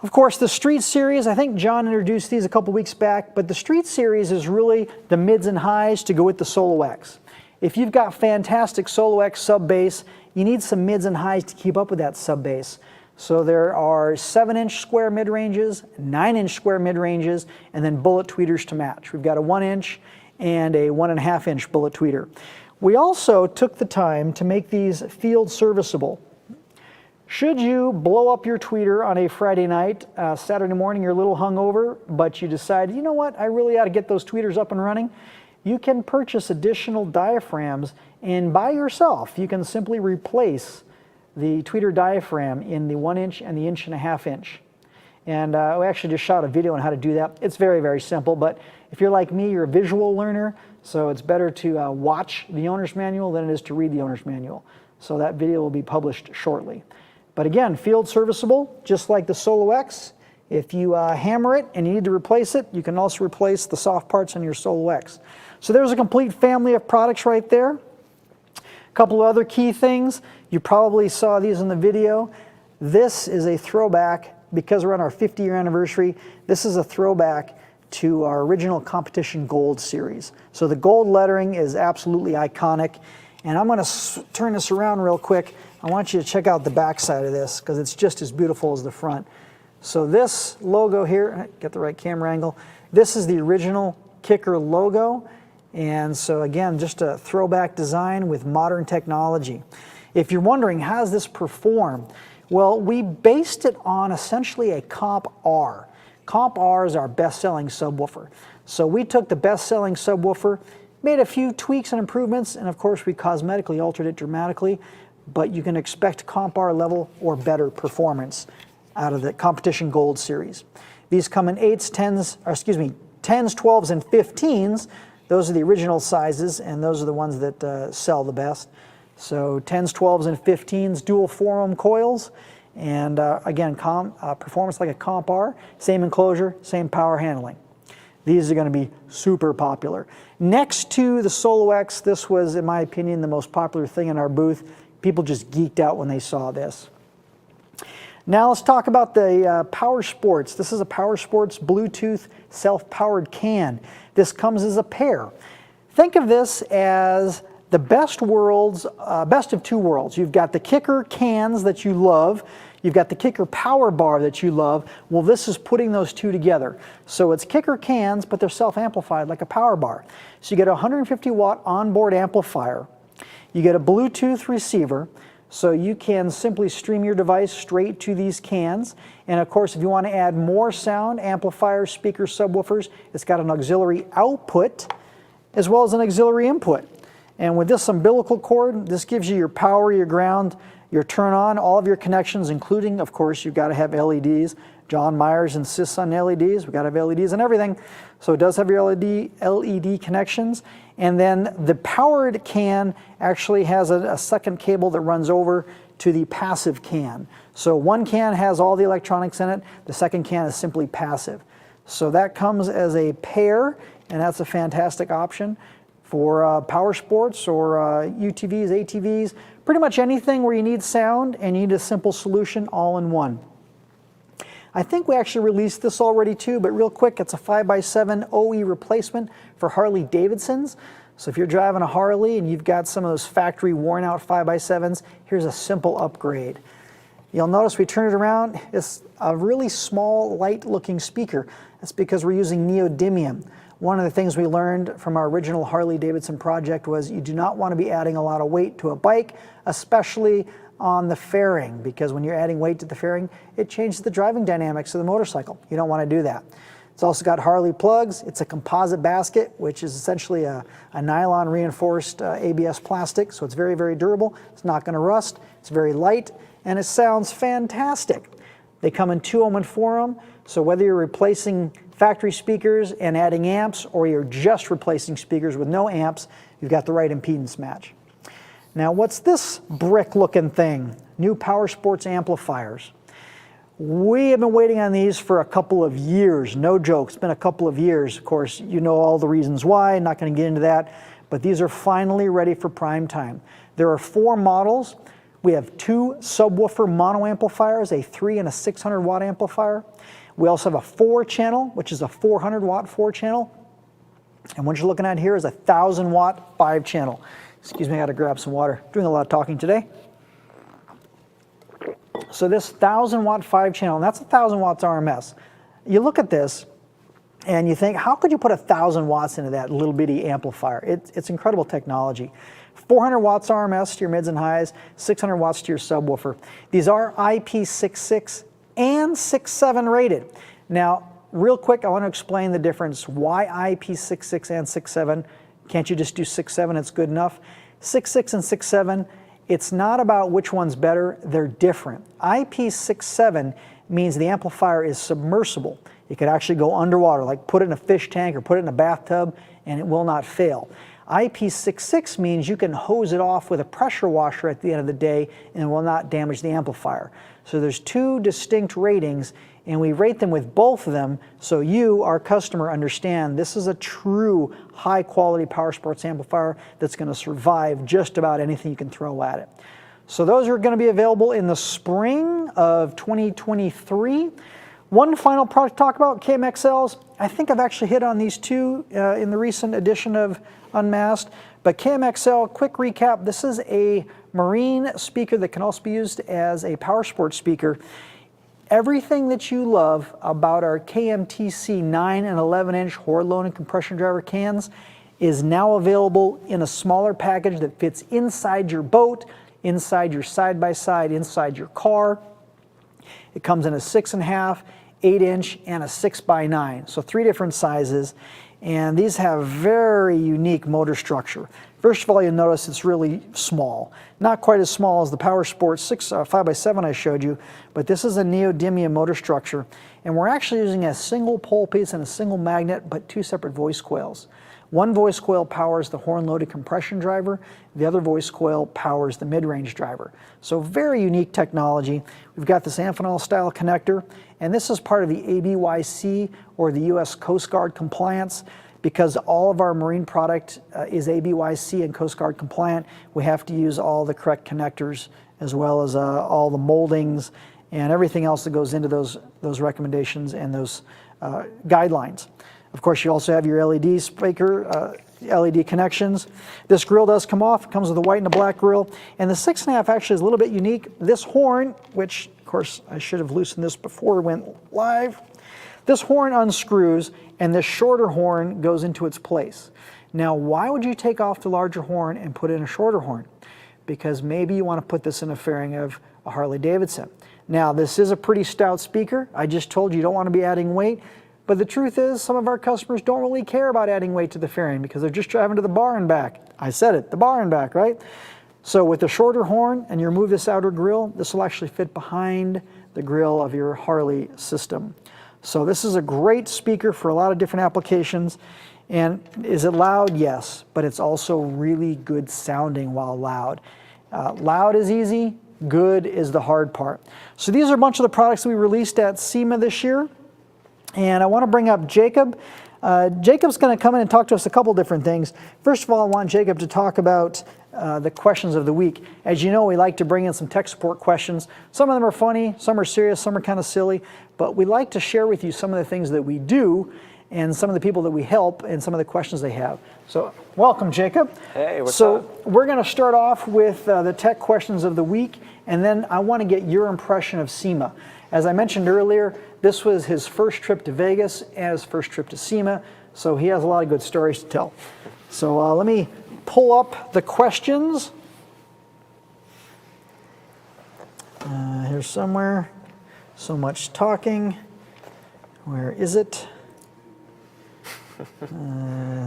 Of course, the Street Series, I think John introduced these a couple weeks back, but the Street Series is really the mids and highs to go with the Solo X. If you've got fantastic Solo X sub bass, you need some mids and highs to keep up with that sub bass. So there are 7-inch square mid-ranges, 9-inch square mid-ranges, and then bullet tweeters to match. We've got a 1-inch and a 1.5-inch bullet tweeter. We also took the time to make these field serviceable. Should you blow up your tweeter on a Friday night, Saturday morning, you're a little hungover, but you decide, you know what, I really ought to get those tweeters up and running, you can purchase additional diaphragms, and by yourself, you can simply replace the tweeter diaphragm in the 1-inch and the 1.5-inch. And we actually just shot a video on how to do that. It's very, very simple, but if you're like me, you're a visual learner, so it's better to watch the owner's manual than it is to read the owner's manual. So that video will be published shortly. But again, field serviceable, just like the Solo X. If you hammer it and you need to replace it, you can also replace the soft parts on your Solo X. So there's a complete family of products right there. A couple of other key things. You probably saw these in the video. This is a throwback, because we're on our 50-year anniversary, this is a throwback to our original Competition Gold series. So the gold lettering is absolutely iconic. And I'm going to turn this around real quick. I want you to check out the back side of this because it's just as beautiful as the front. So this logo here, get the right camera angle, this is the original Kicker logo. And so again, just a throwback design with modern technology. If you're wondering, how does this perform? Well, we based it on essentially a Comp R. Comp R is our best-selling subwoofer. So we took the best-selling subwoofer, made a few tweaks and improvements, and of course we cosmetically altered it dramatically, but you can expect Comp R level or better performance out of the Competition Gold series. These come in 8s, 10s, 10s, 12s, and 15s. Those are the original sizes, and those are the ones that sell the best. So 10s, 12s, and 15s, dual 4-ohm coils, and again, performance like a Comp R, same enclosure, same power handling. These are going to be super popular. Next to the Solo X, this was, in my opinion, the most popular thing in our booth. People just geeked out when they saw this. Now let's talk about the Power Sports. This is a Power Sports Bluetooth self-powered can. This comes as a pair. Think of this as the best of two worlds. You've got the Kicker cans that you love. You've got the Kicker power bar that you love. Well, this is putting those two together. So it's Kicker cans, but they're self-amplified like a power bar. So you get a 150-watt onboard amplifier. You get a Bluetooth receiver, so you can simply stream your device straight to these cans. And of course, if you want to add more sound, amplifiers, speakers, subwoofers, it's got an auxiliary output as well as an auxiliary input. And with this umbilical cord, this gives you your power, your ground, Your turn on, all of your connections, including, of course, you've got to have LEDs. John Myers insists on LEDs. We've got to have LEDs and everything. So it does have your LED connections. And then the powered can actually has a second cable that runs over to the passive can. So one can has all the electronics in it. The second can is simply passive. So that comes as a pair, and that's a fantastic option for power sports or UTVs, ATVs, pretty much anything where you need sound and you need a simple solution all in one. I think we actually released this already too, but real quick, it's a 5x7 OE replacement for Harley Davidsons. So if you're driving a Harley and you've got some of those factory worn out 5x7s, here's a simple upgrade. You'll notice we turn it around, it's a really small, light looking speaker. That's because we're using neodymium. One of the things we learned from our original Harley Davidson project was you do not want to be adding a lot of weight to a bike, especially on the fairing, because when you're adding weight to the fairing, it changes the driving dynamics of the motorcycle. You don't want to do that. It's also got Harley plugs. It's a composite basket, which is essentially a nylon reinforced ABS plastic, so it's very, very durable. It's not going to rust. It's very light, and it sounds fantastic. They come in 2 ohm and 4 ohm, so whether you're replacing factory speakers and adding amps, or you're just replacing speakers with no amps, you've got the right impedance match. Now, what's this brick-looking thing? New power sports amplifiers. We have been waiting on these for a couple of years. No joke, it's been a couple of years. Of course, you know all the reasons why, I'm not going to get into that, but these are finally ready for prime time. There are 4 models. We have 2 subwoofer mono amplifiers, a 3 and a 600 watt amplifier. We also have a 4-channel, which is a 400 watt 4-channel. And what you're looking at here is a 1000 watt 5-channel. Excuse me, I got to grab some water. Doing a lot of talking today. So this 1000 watt 5-channel, and that's 1000 watts RMS. You look at this and you think, how could you put 1000 watts into that little bitty amplifier? It's incredible technology. 400 watts RMS to your mids and highs, 600 watts to your subwoofer. These are IP66 and 6.7 rated. Now, real quick, I want to explain the difference. Why IP66 and 6.7? Can't you just do 6.7? It's good enough. 6.6 and 6.7, it's not about which one's better. They're different. IP67 means the amplifier is submersible. It could actually go underwater, like put it in a fish tank or put it in a bathtub, and it will not fail. IP66 means you can hose it off with a pressure washer at the end of the day and it will not damage the amplifier. So there's 2 distinct ratings, and we rate them with both of them so you, our customer, understand this is a true high-quality power sports amplifier that's going to survive just about anything you can throw at it. So those are going to be available in the spring of 2023. One final product to talk about, KMXLs. I think I've actually hit on these 2 in the recent edition of UnMasked. But KMXL, quick recap, this is a marine speaker that can also be used as a power sports speaker. Everything that you love about our KMTC 9 and 11 inch horizontal and compression driver cans is now available in a smaller package that fits inside your boat, inside your side-by-side, inside your car. It comes in a 6.5, 8 inch, and a 6x9. So 3 different sizes. And these have very unique motor structure. First of all, you'll notice it's really small. Not quite as small as the Power Sports 5x7 I showed you, but this is a neodymium motor structure. And we're actually using a single pole piece and a single magnet, but 2 separate voice coils. One voice coil powers the horn-loaded compression driver. The other voice coil powers the mid-range driver. So very unique technology. We've got this Amphenol style connector, and this is part of the ABYC, or the U.S. Coast Guard compliance. Because all of our marine product is ABYC and Coast Guard compliant, we have to use all the correct connectors, as well as all the moldings and everything else that goes into those recommendations and those guidelines. Of course, you also have your LED speaker, LED connections. This grill does come off. It comes with a white and a black grill. And the 6.5 actually is a little bit unique. This horn, which of course I should have loosened this before we went live. This horn unscrews and this shorter horn goes into its place. Now, why would you take off the larger horn and put in a shorter horn? Because maybe you want to put this in a fairing of a Harley Davidson. Now, this is a pretty stout speaker. I just told you you don't want to be adding weight. But the truth is, some of our customers don't really care about adding weight to the fairing because they're just driving to the bar and back. I said it, the bar and back, right? So with the shorter horn and you remove this outer grill, this will actually fit behind the grill of your Harley system. So this is a great speaker for a lot of different applications. And is it loud? Yes, but it's also really good sounding while loud. Loud is easy, good is the hard part. So these are a bunch of the products that we released at SEMA this year. And I want to bring up Jacob. Jacob's going to come in and talk to us a couple different things. First of all, I want Jacob to talk about the questions of the week. As you know, we like to bring in some tech support questions. Some of them are funny, some are serious, some are kind of silly, but we like to share with you some of the things that we do and some of the people that we help and some of the questions they have. So welcome, Jacob. Hey, what's up? up? So we're going to start off with the tech questions of the week, and then I want to get your impression of SEMA. As I mentioned earlier, this was his first trip to Vegas and his first trip to SEMA, so he has a lot of good stories to tell. So let me pull up the questions. Here's somewhere. So much talking. Where is it?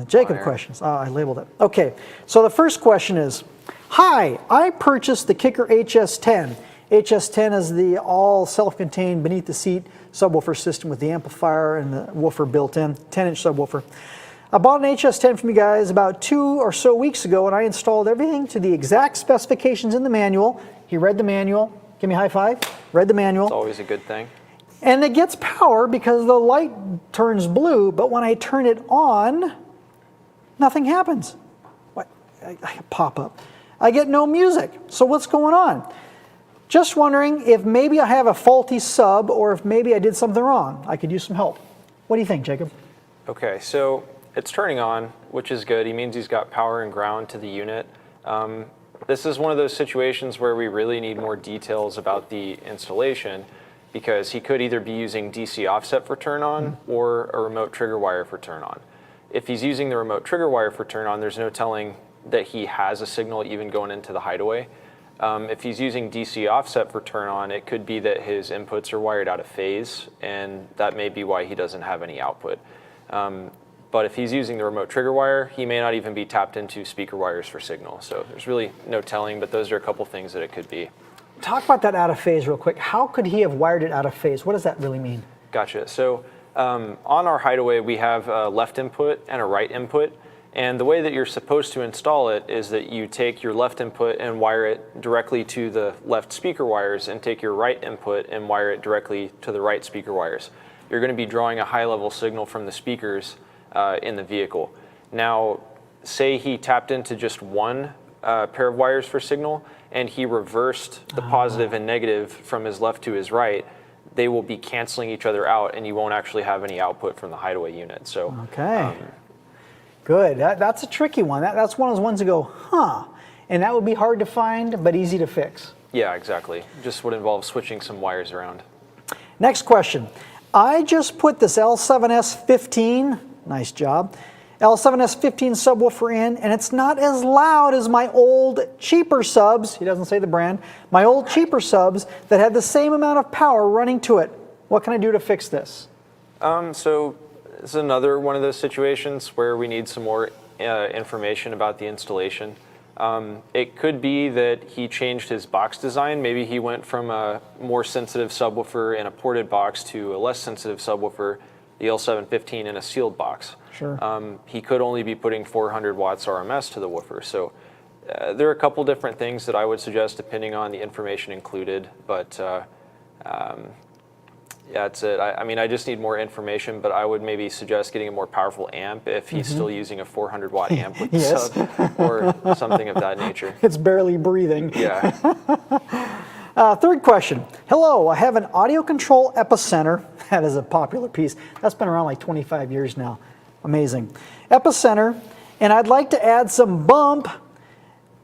Jacob questions. Oh, I labeled it. Okay, so the first question is, hi, I purchased the Kicker HS10. HS10 is the all self-contained beneath the seat subwoofer system with the amplifier and the woofer built in, 10-inch subwoofer. I bought an HS10 from you guys about 2 or so weeks ago, and I installed everything to the exact specifications in the manual. He read the manual. Give me a high five. Read the manual. It's always a good thing. And it gets power because the light turns blue, but when I turn it on, nothing happens. What? I pop up. I get no music. So what's going on? Just wondering if maybe I have a faulty sub or if maybe I did something wrong. I could use some help. What do you think, Jacob? Okay, so it's turning on, which is good. He means he's got power and ground to the unit. This is one of those situations where we really need more details about the installation, because he could either be using DC offset for turn on or a remote trigger wire for turn on. If he's using the remote trigger wire for turn on, there's no telling that he has a signal even going into the hideaway. If he's using DC offset for turn on, it could be that his inputs are wired out of phase, and that may be why he doesn't have any output. But if he's using the remote trigger wire, he may not even be tapped into speaker wires for signal. So there's really no telling, but those are a couple things that it could be. Talk about that out of phase real quick. How could he have wired it out of phase? What does that really mean? Gotcha. So on our hideaway, we have a left input and a right input. And the way that you're supposed to install it is that you take your left input and wire it directly to the left speaker wires, and take your right input and wire it directly to the right speaker wires. You're going to be drawing a high-level signal from the speakers in the vehicle. Now, say he tapped into just one pair of wires for signal, and he reversed the positive and negative from his left to his right, they will be canceling each other out, and you won't actually have any output from the hideaway unit. So, okay. Good. That's a tricky one. That's one of those ones that go, huh? And that would be hard to find, but easy to fix. Yeah, exactly. Just would involve switching some wires around. Next question. I just put this L7S15, nice job, L7S15 subwoofer in, and it's not as loud as my old cheaper subs, he doesn't say the brand, my old cheaper subs that had the same amount of power running to it. What can I do to fix this? So it's another one of those situations where we need some more information about the installation. It could be that he changed his box design. Maybe he went from a more sensitive subwoofer in a ported box to a less sensitive subwoofer, the L715, in a sealed box. Sure. He could only be putting 400 watts RMS to the woofer. So there are a couple different things that I would suggest depending on the information included, but yeah, that's it. I mean, I just need more information, but I would maybe suggest getting a more powerful amp if he's still using a 400 watt amp with the Yes. sub, or something of that nature. It's barely breathing. Yeah. Third question. Hello, I have an audio control epicenter. That is a popular piece. That's been around like 25 years now. Amazing. Epicenter, and I'd like to add some bump.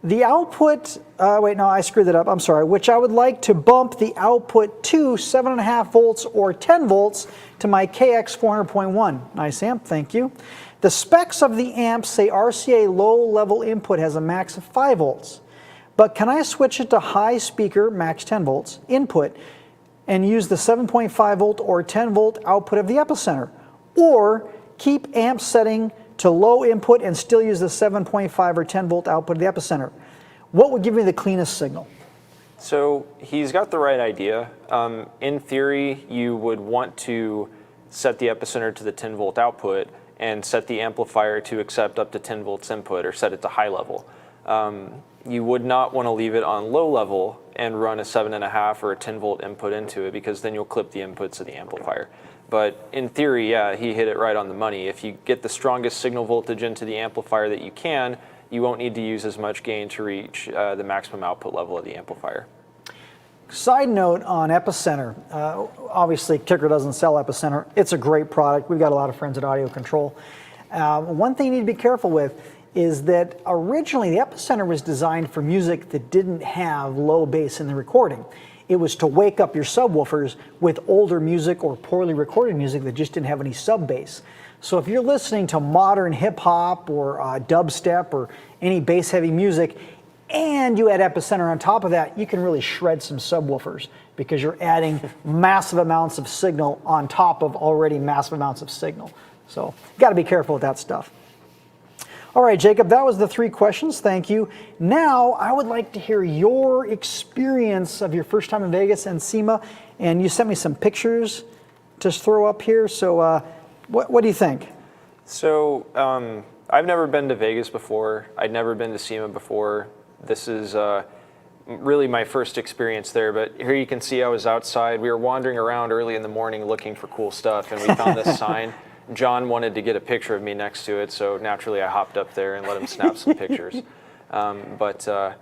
The output, wait, no, I screwed that up. I'm sorry. Which I would like to bump the output to 7.5 volts or 10 volts to my KX 400.1. Nice amp, thank you. The specs of the amp say RCA low level input has a max of 5 volts. But can I switch it to high speaker, max 10 volts, input, and use the 7.5 volt or 10 volt output of the epicenter? Or keep amp setting to low input and still use the 7.5 or 10 volt output of the epicenter? what would give me the cleanest signal? So he's got the right idea. In theory, you would want to set the epicenter to the 10 volt output and set the amplifier to accept up to 10 volts input, or set it to high level. You would not want to leave it on low level and run a 7.5 or a 10 volt input into it, because then you'll clip the inputs of the amplifier. But in theory, yeah, he hit it right on the money. If you get the strongest signal voltage into the amplifier that you can, you won't need to use as much gain to reach the maximum output level of the amplifier. Side note on Epicenter, obviously Kicker doesn't sell Epicenter. It's a great product. We've got a lot of friends at Audio Control. One thing you need to be careful with is that originally the Epicenter was designed for music that didn't have low bass in the recording. It was to wake up your subwoofers with older music or poorly recorded music that just didn't have any sub bass. So if you're listening to modern hip hop or dubstep or any bass heavy music, and you add Epicenter on top of that, you can really shred some subwoofers, because you're adding massive amounts of signal on top of already massive amounts of signal. So you got to be careful with that stuff. All right, Jacob, that was the 3 questions. Thank you. Now, I would like to hear your experience of your first time in Vegas and SEMA. And you sent me some pictures to throw up here. So what do you think? So I've never been to Vegas before. I'd never been to SEMA before. This is really my first experience there. But here you can see I was outside. We were wandering around early in the morning looking for cool stuff, and we found this sign. John wanted to get a picture of me next to it, so naturally I hopped up there and let him snap some pictures. Yeah,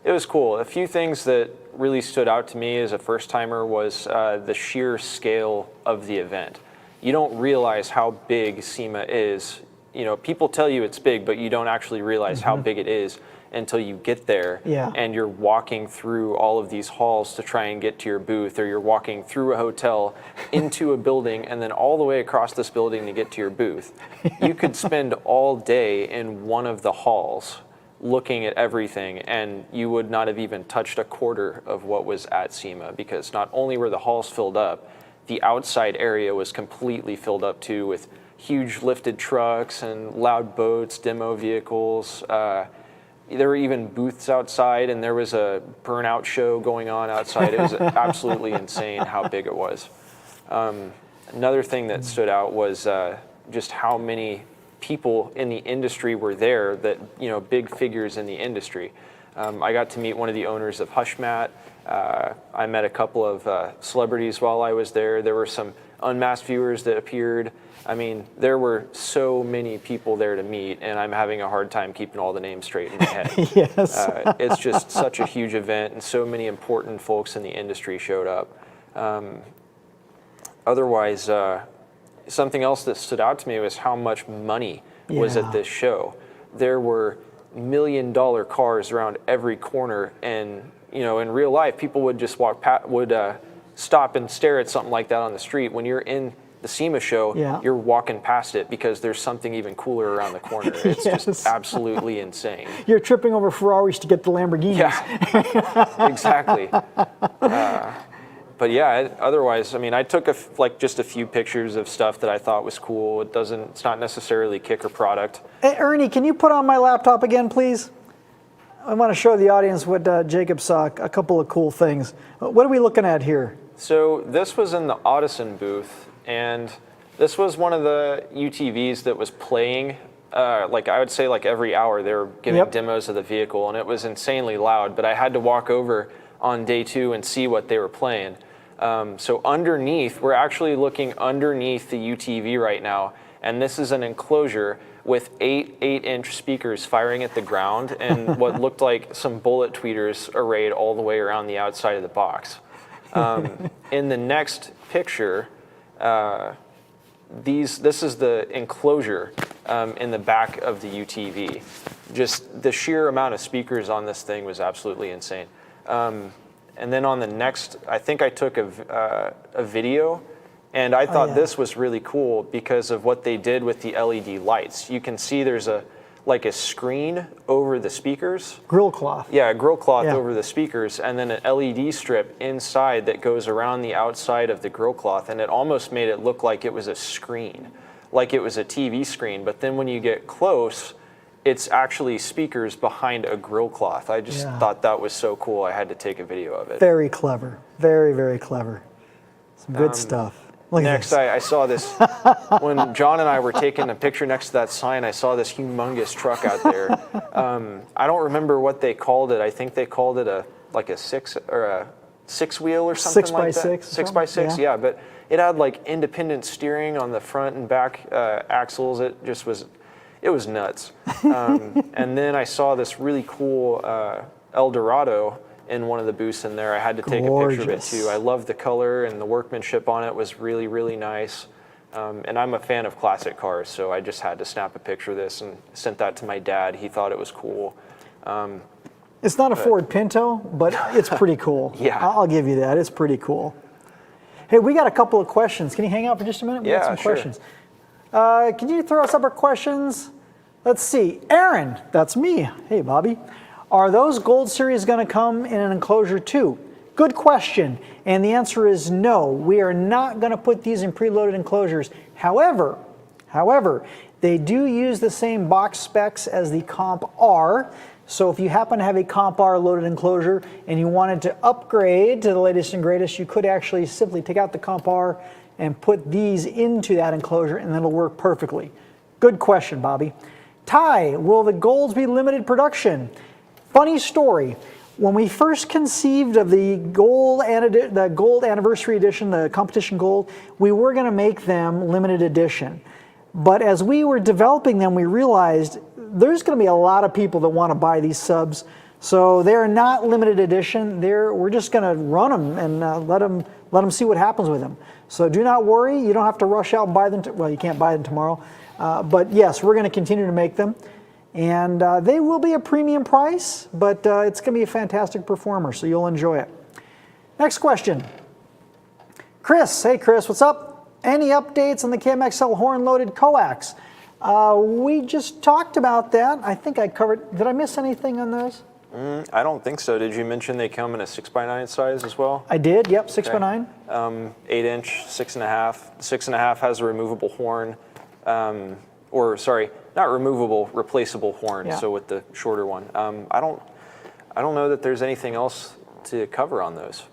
it was cool. A few things that really stood out to me as a first-timer was the sheer scale of the event. You don't realize how big SEMA is. You know, people tell you it's big, but you don't actually realize how big it is until you get there. Yeah. And you're walking through all of these halls to try and get to your booth, or you're walking through a hotel into a building and then all the way across this building to get to your booth. You could spend all day in one of the halls looking at everything, and you would not have even touched a quarter of what was at SEMA, because not only were the halls filled up, the outside area was completely filled up too, with huge lifted trucks and loud boats, demo vehicles. There were even booths outside, and there was a burnout show going on outside. It was absolutely insane how big it was. Another thing that stood out was just how many people in the industry were there, that, you know, big figures in the industry. I got to meet one of the owners of HushMat. I met a couple of celebrities while I was there. There were some UnMasked viewers that appeared. I mean, there were so many people there to meet, and I'm having a hard time keeping all the names straight in my head. Yes. It's just such a huge event, and so many important folks in the industry showed up. Otherwise, something else that stood out to me was how much money was at this show. There were $1 million cars around every corner, and you know, in real life, people would just walk past, stop and stare at something like that on the street. When you're in the SEMA show, you're walking past it because there's something even cooler around the corner. It's just absolutely insane. You're tripping over Ferraris to get the Lamborghinis. Yeah, exactly. But yeah, otherwise, I mean, I took just a few pictures of stuff that I thought was cool. It's not necessarily Kicker product. Hey, Ernie, can you put on my laptop again, please? I want to show the audience what Jacob saw, a couple of cool things. What are we looking at here? So this was in the Audison booth, and this was one of the UTVs that was playing, I would say every hour they were giving demos of the vehicle, and it was insanely loud, but I had to walk over on day 2 and see what they were playing. So underneath, we're actually looking underneath the UTV right now, and this is an enclosure with 8 8-inch speakers firing at the ground and what looked like some bullet tweeters arrayed all the way around the outside of the box. In the next picture, this is the enclosure in the back of the UTV. Just the sheer amount of speakers on this thing was absolutely insane. And then on the next, I think I took a video, and I thought this was really cool because of what they did with the LED lights. You can see there's a screen over the speakers. Grill cloth. Yeah, a grill cloth over the speakers, and then an LED strip inside that goes around the outside of the grill cloth, and it almost made it look like it was a screen, like it was a TV screen. But then when you get close, it's actually speakers behind a grill cloth. I just thought that was so cool. I had to take a video of it. Very clever. Very, very clever. Some good stuff. Look next, I saw this, when John and I were taking a picture next to that sign, I saw this humongous truck out there. I don't remember what they called it. I think they called it a six wheel or something like that. 6x6. 6x6, yeah. But it had like independent steering on the front and back axles. It just was, it was nuts. And then I saw this really cool El Dorado in one of the booths in there. I had to take a picture of it too. I love the color, and the workmanship on it was really, really nice. And I'm a fan of classic cars, so I just had to snap a picture of this and sent that to my dad. He thought it was cool. It's not a Ford Pinto, but it's pretty cool. Yeah. I'll give you that. It's pretty cool. Hey, we got a couple of questions. Can you hang out for just a minute? We got some questions. Can you throw us up our questions? Let's see. Aaron, that's me. Hey, Bobby. Are those Gold Series going to come in an enclosure too? Good question. And the answer is no. We are not going to put these in preloaded enclosures. However, they do use the same box specs as the Comp R. So if you happen to have a Comp R loaded enclosure and you wanted to upgrade to the latest and greatest, you could actually simply take out the Comp R and put these into that enclosure, and it'll work perfectly. Good question, Bobby. Ty, will the Golds be limited production? Funny story. When we first conceived of the Gold Anniversary Edition, the Competition Gold, we were going to make them limited edition. But as we were developing them, we realized there's going to be a lot of people that want to buy these subs. So they're not limited edition. We're just going to run them and let them see what happens with them. So do not worry. You don't have to rush out and buy them. Well, you can't buy them tomorrow. But yes, we're going to continue to make them. And they will be a premium price, but it's going to be a fantastic performer, so you'll enjoy it. Next question. Chris. Hey, Chris, what's up? Any updates on the KMXL horn-loaded coax? We just talked about that. I think I covered. Did I miss anything on those? I don't think so. Did you mention they come in a 6x9 size as well? I did, yep, 6x9. 8-inch, 6.5. 6.5 has a removable horn. Or sorry, not removable, replaceable horn. Yeah. So with the shorter one, I don't know that there's anything else to cover on those.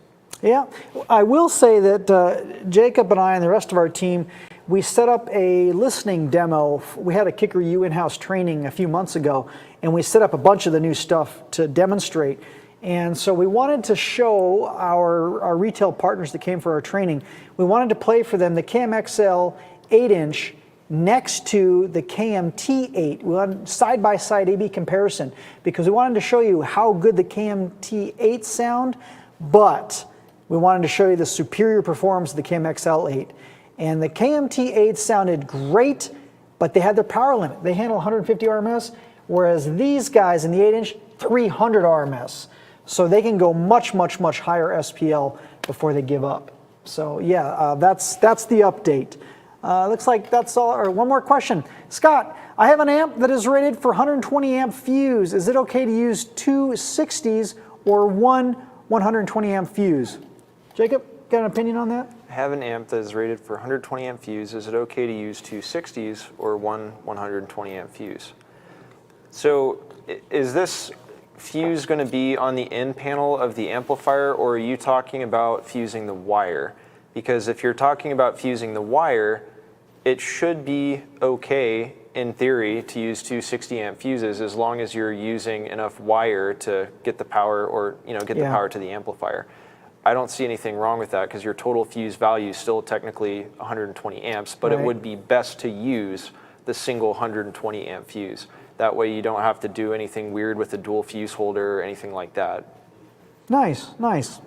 Yeah, I will say that Jacob and I and the rest of our team, we set up a listening demo. We had a Kicker U in-house training a few months ago, and we set up a bunch of the new stuff to demonstrate. And so we wanted to show our retail partners that came for our training, we wanted to play for them the KMXL 8-inch next to the KMT8. We wanted side-by-side A/B comparison because we wanted to show you how good the KMT8 sound, but we wanted to show you the superior performance of the KMXL8. And the KMT8 sounded great, but they had their power limit. They handle 150 RMS, whereas these guys in the 8-inch, 300 RMS. So they can go much, much, much higher SPL before they give up. So yeah, that's the update. Looks like that's all. Or one more question. Scott, I have an amp that is rated for 120 amp fuse. Is it okay to use two 60s or one 120 amp fuse? Jacob, got an opinion on that? I have an amp that is rated for 120 amp fuse. Is it okay to use two 60s or one 120 amp fuse? So is this fuse going to be on the end panel of the amplifier, or are you talking about fusing the wire? Because if you're talking about fusing the wire, it should be okay in theory to use two 60 amp fuses as long as you're using enough wire to get the power, or get the power to the amplifier. I don't see anything wrong with that because your total fuse value is still technically 120 amps, but it would be best to use the single 120 amp fuse. That way you don't have to do anything weird with the dual fuse holder or anything like that. Nice, nice.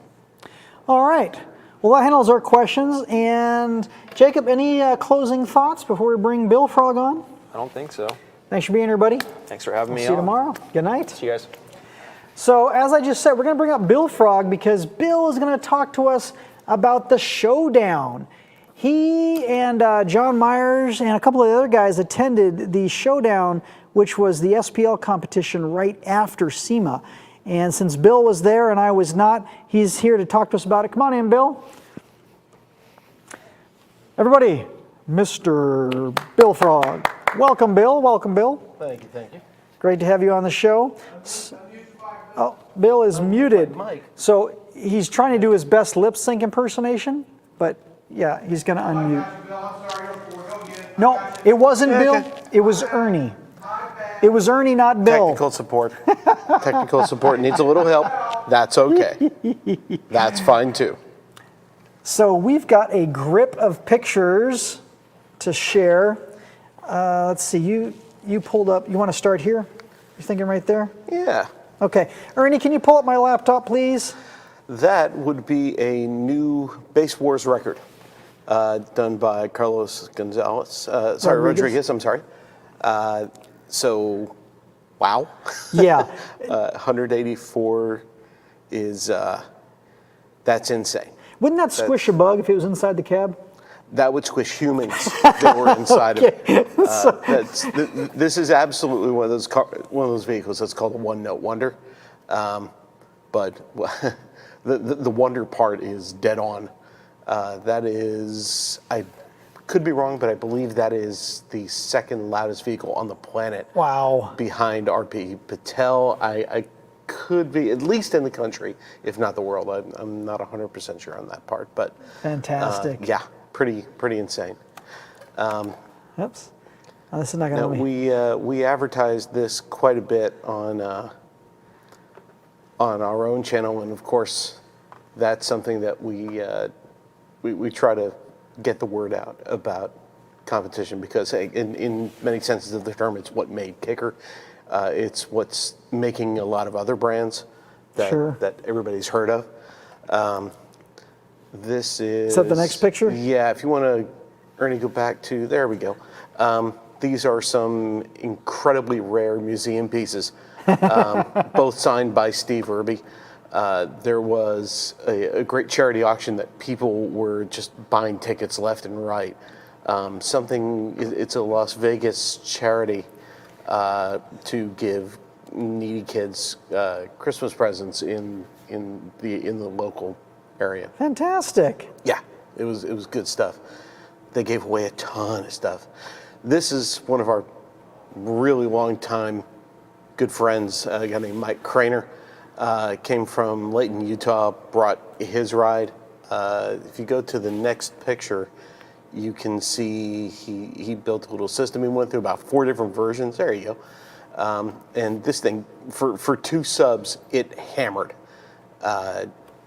All right. Well, that handles our questions. And Jacob, any closing thoughts before we bring Bill Frog on? I don't think so. Thanks for being here, buddy. Thanks for having me on. See you tomorrow. Good night. See you guys. So as I just said, we're going to bring up Bill Frog because Bill is going to talk to us about the Showdown. He and John Myers and a couple of other guys attended the Showdown, which was the SPL competition right after SEMA. And since Bill was there and I was not, he's here to talk to us about it. Come on in, Bill. Everybody, Mr. Bill Frog. Welcome, Bill. Welcome, Bill. Thank you, thank you. Great to have you on the show. Oh, Bill is muted. So he's trying to do his best lip sync impersonation, but yeah, he's going to unmute. No, it wasn't Bill. It was Ernie. It was Ernie, not Bill. Technical support. Technical support needs a little help. That's okay. That's fine too. So we've got a grip of pictures to share. Let's see, you pulled up, you want to start here? You're thinking right there? Yeah. Okay. Ernie, can you pull up my laptop, please? That would be a new Base Wars record done by Carlos Gonzalez. Rodriguez, I'm sorry. So, wow. Yeah. 184 is, that's insane. Wouldn't that squish a bug if it was inside the cab? That would squish humans that were inside of it. This is absolutely one of those vehicles that's called a one-note wonder. But the wonder part is dead on. That is, I could be wrong, but I believe that is the second loudest vehicle on the planet. Wow. Behind R.P. Patel. I could be, at least in the country, if not the world. I'm not 100% sure on that part. But fantastic. Yeah, pretty insane. Oops. Oh, this is not going to we advertised this quite a bit on our own channel, and of course, that's something that we try to get the word out about competition, because in many senses of the term, it's what made Kicker. It's what's making a lot of other brands that everybody's heard of. This is that the next picture? Yeah, if you want to, Ernie, go back to, there we go. These are some incredibly rare museum pieces, both signed by Steve Irby. There was a great charity auction that people were just buying tickets left and right. It's a Las Vegas charity to give needy kids Christmas presents in the local area. Fantastic. Yeah, it was good stuff. They gave away a ton of stuff. This is one of our really long time good friends, a guy named Mike Craner. Came from Layton, Utah, brought his ride. If you go to the next picture, you can see he built a little system. He went through about 4 different versions. There you go. And this thing, for 2 subs, it hammered.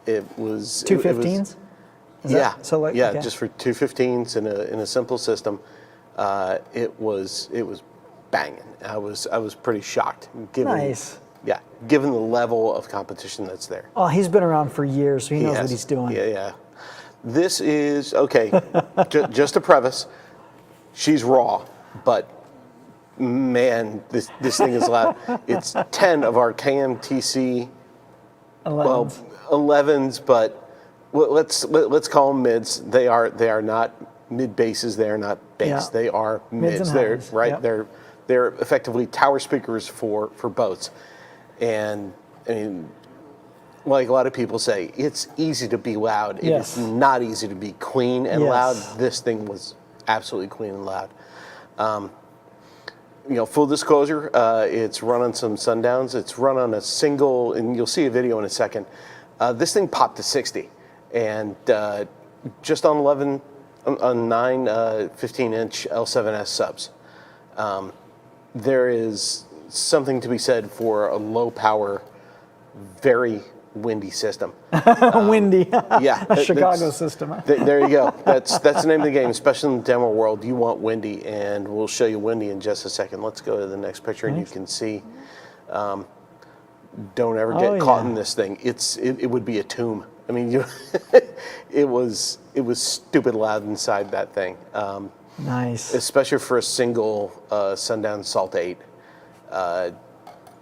It was 215s? Okay. Just for 215s in a simple system. It was banging. I was pretty shocked. Nice. Yeah, given the level of competition that's there. Oh, he's been around for years, so he knows what he's doing. Yeah. This is, okay, just a preface, she's raw, but man, this thing is loud. It's 10 of our KMTC 11s, but let's call them mids. They are not mid basses. They are not bass. Yeah. They are mids. They're right. Yep. They're effectively tower speakers for boats. And I mean, like a lot of people say, it's easy to be loud. It is not easy to be clean and loud. This thing was absolutely clean and loud. Full disclosure, it's run on some Sundowns. It's run on a single, and you'll see a video in a second. This thing popped to 60, and just on 9 15-inch L7S subs. There is something to be said for a low power, very windy system. Windy. Yeah. A Chicago system. There you go. That's the name of the game, especially in the demo world. You want windy, and we'll show you windy in just a second. Let's go to the next picture, and you can see. Don't ever get caught in this thing. It would be a tomb. I mean, it was stupid loud inside that thing. Nice. Especially for a single Sundown Salt 8.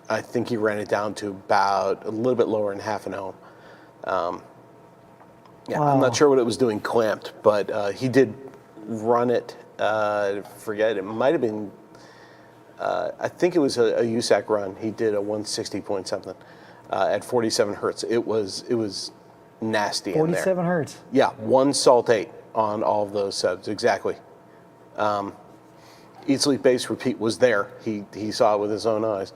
I think he ran it down to about a little bit lower than half an ohm. Wow. I'm not sure what it was doing clamped, but he did run it. Forget it might have been. I think it was a USAC run. He did a 160 point something at 47 hertz. It was nasty in there. 47 hertz. Yeah, 1 Salt 8 on all of those subs, exactly. Eat Sleep Bass Repeat was there. He saw it with his own eyes.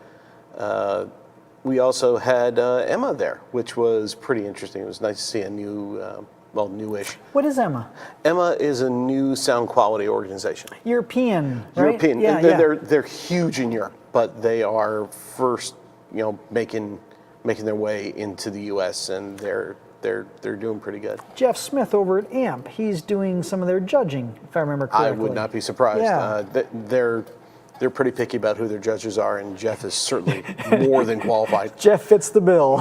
We also had Emma there, which was pretty interesting. It was nice to see a new, newish. What is Emma? Emma is a new sound quality organization. European, right? European. Yeah, They're huge in Europe, but they are first, making their way into the U.S. and they're doing pretty good. Jeff Smith over at AMP, he's doing some of their judging, if I remember correctly. I would not be surprised. Yeah. They're pretty picky about who their judges are, and Jeff is certainly more than qualified. Jeff fits the bill.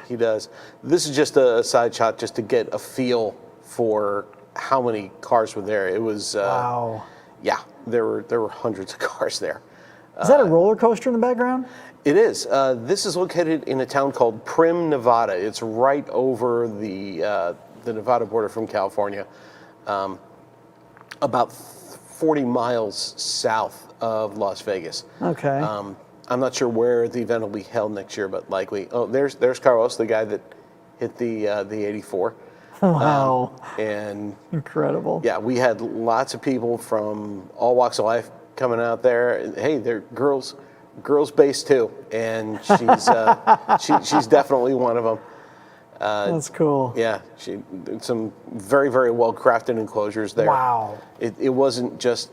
He does. This is just a side shot just to get a feel for how many cars were there. It was wow. Yeah, there were hundreds of cars there. Is that a roller coaster in the background? It is. This is located in a town called Primm, Nevada. It's right over the Nevada border from California, about 40 miles south of Las Vegas. Okay. I'm not sure where the event will be held next year, but likely. Oh, there's Carlos, the guy that hit the 84. Wow. And incredible. Yeah, we had lots of people from all walks of life coming out there. Hey, they're girls based too, and she's definitely one of them. That's cool. Yeah, some very, very well crafted enclosures there. Wow. It wasn't just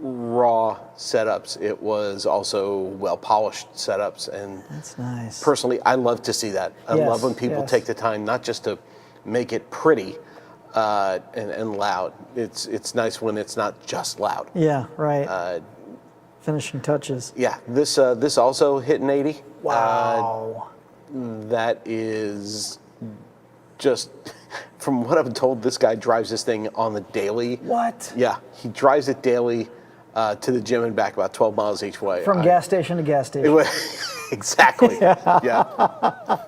raw setups. It was also well polished setups, and that's nice. Personally, I love to see that. I love when people take the time not just to make it pretty and loud. It's nice when it's not just loud. Yeah, right. Finishing touches. Yeah, this also hit an 80. Wow. That is just, from what I've been told, this guy drives this thing on the daily. What? Yeah, he drives it daily to the gym and back, about 12 miles each way. From gas station to gas station. Exactly. Yeah.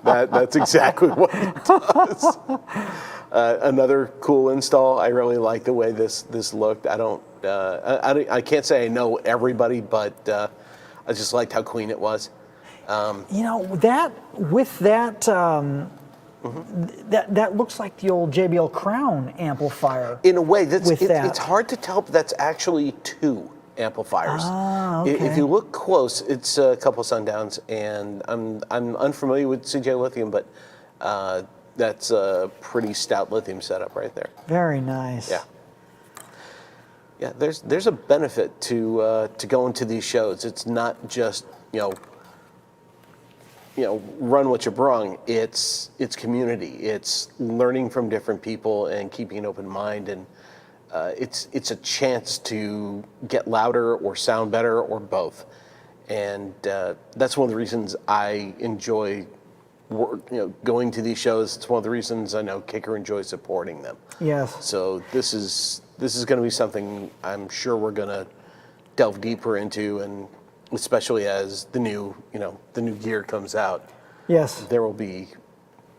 That's exactly what he does. Another cool install. I really like the way this looked. I can't say I know everybody, but I just liked how clean it was. That looks like the old JBL Crown amplifier. In a way, it's hard to tell, but that's actually two amplifiers. Ah, okay. If you look close, it's a couple Sundowns, and I'm unfamiliar with CJ Lithium, but that's a pretty stout lithium setup right there. Very nice. Yeah. Yeah, there's a benefit to going to these shows. It's not just run what you brung. It's community. It's learning from different people and keeping an open mind, and it's a chance to get louder or sound better or both. And that's one of the reasons I enjoy going to these shows. It's one of the reasons I know Kicker enjoys supporting them. Yes. So this is going to be something I'm sure we're going to delve deeper into, and especially as the new gear comes out. Yes. There will be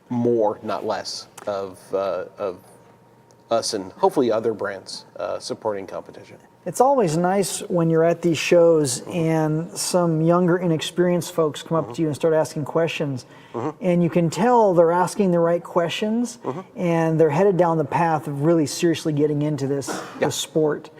more, not less, of us and hopefully other brands supporting competition. It's always nice when you're at these shows and some younger, inexperienced folks come up to you and start asking questions. And you can tell they're asking the right questions and they're headed down the path of really seriously getting into this sport.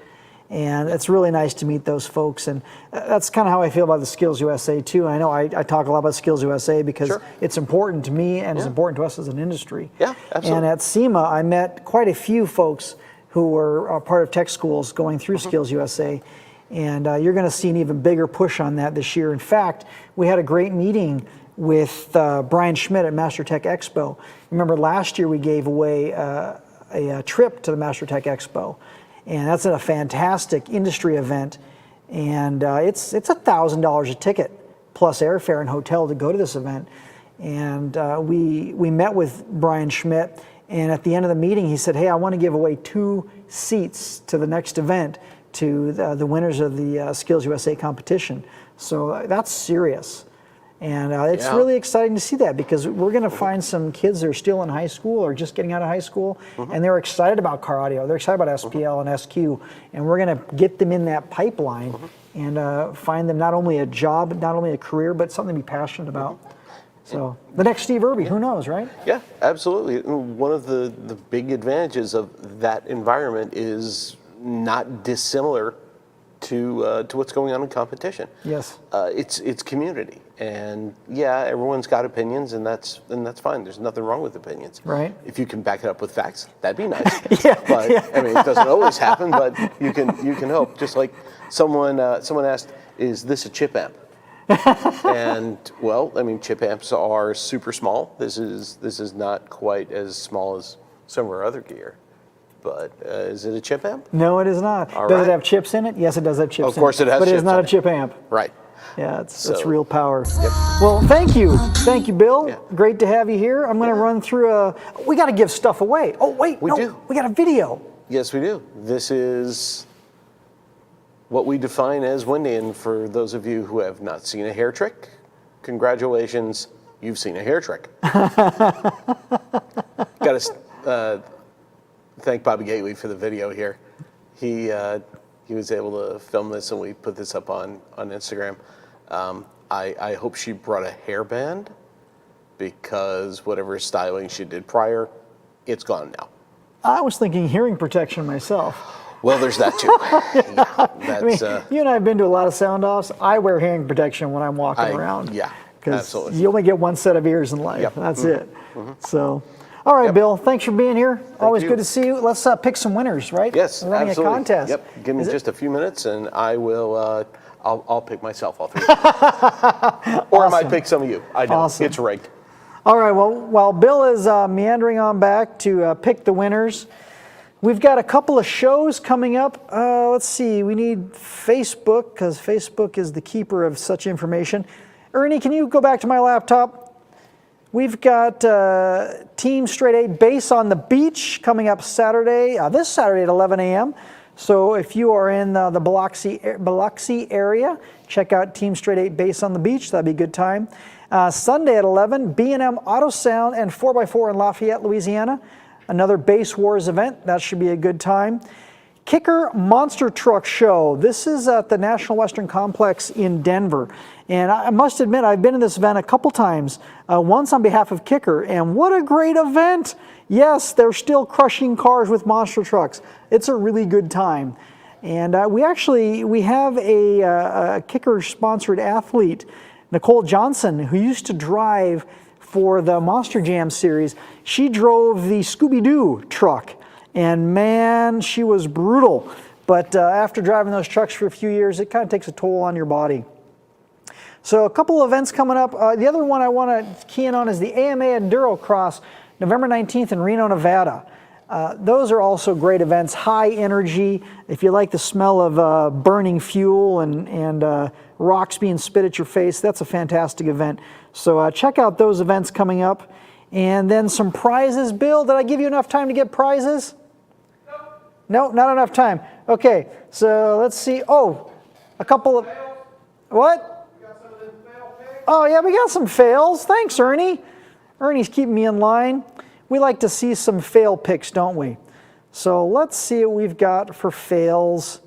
And it's really nice to meet those folks. And that's kind of how I feel about the Skills USA too. I know I talk a lot about Skills USA because it's important to me and it's important to us as an industry. Yeah, absolutely. And at SEMA, I met quite a few folks who were part of tech schools going through Skills USA. And you're going to see an even bigger push on that this year. In fact, we had a great meeting with Brian Schmidt at Master Tech Expo. Remember last year we gave away a trip to the Master Tech Expo. And that's a fantastic industry event. And it's $1,000 a ticket plus airfare and hotel to go to this event. And we met with Brian Schmidt. And at the end of the meeting, he said, hey, I want to give away 2 seats to the next event to the winners of the Skills USA competition. So that's serious. And it's really exciting to see that because we're going to find some kids that are still in high school or just getting out of high school, and they're excited about car audio. They're excited about SPL and SQ, and we're going to get them in that pipeline and find them not only a job, not only a career, but something to be passionate about. So the next Steve Irby, who knows, right? Yeah, absolutely. One of the big advantages of that environment is not dissimilar to what's going on in competition. Yes. It's community, and yeah, everyone's got opinions, and that's fine. There's nothing wrong with opinions. Right. If you can back it up with facts, that'd be nice. But I mean, it doesn't always happen, but you can hope. Just like someone asked, "Is this a chip amp?" And well, I mean, chip amps are super small. This is not quite as small as some of our other gear. But is it a chip amp? No, it is not. All does right. it have chips in it? Yes, it does have chips in it. Of course it has But it is chips not in a it. chip amp. Right. Yeah, it's So- real power. Yep. Well, thank you. Thank you, Bill. Yeah. Great to have you here. I'm going to run through we got to give stuff away. Oh, wait. We no, do. We got a video. Yes, we do. This is what we define as windy, and for those of you who have not seen a hair trick, congratulations, you've seen a hair trick. Got to thank Bobby Gately for the video here. He was able to film this, and we put this up on Instagram. I hope she brought a hairband, because whatever styling she did prior, it's gone now. I was thinking hearing protection myself. Well, there's that too. Yeah, that's, You and I have been to a lot of sound offs. I wear hearing protection when I'm walking around. Yeah, Because absolutely. you only get one set of ears in life. Yep. That's it. So, all right, Yep. Bill, thanks for being here. Always you. good to see you. Let's pick some winners, right? Yes, We're running absolutely. a contest. Yep. Give me just a few minutes, and I will. I'll pick myself. I'll three. Or I might pick some of you. I don't. Awesome. It's rigged. All right, well, while Bill is meandering on back to pick the winners, we've got a couple of shows coming up. Let's see, we need Facebook, because Facebook is the keeper of such information. Ernie, can you go back to my laptop? We've got Team Straight 8 Base on the Beach coming up Saturday, this Saturday at 11 a.m. So if you are in the Biloxi area, check out Team Straight 8 Base on the Beach. That'd be a good time. Sunday at 11, B&M Auto Sound and 4x4 in Lafayette, Louisiana. Another Base Wars event. That should be a good time. Kicker Monster Truck Show. This is at the National Western Complex in Denver. And I must admit, I've been to this event a couple times, once on behalf of Kicker, and what a great event. Yes, they're still crushing cars with monster trucks. It's a really good time. And we have a Kicker-sponsored athlete, Nicole Johnson, who used to drive for the Monster Jam series. She drove the Scooby-Doo truck, and man, she was brutal. But after driving those trucks for a few years, it kind of takes a toll on your body. So a couple of events coming up. The other one I want to key in on is the AMA Enduro Cross, November 19th in Reno, Nevada. Those are also great events, high energy. If you like the smell of burning fuel and rocks being spit at your face, that's a fantastic event. So check out those events coming up. And then some prizes. Bill, did I give you enough time to get prizes? No, not enough time. Okay, so let's see. Oh, a couple of... What? Oh, yeah, we got some fails. Thanks, Ernie. Ernie's keeping me in line. We like to see some fail picks, don't we? So let's see what we've got for fails.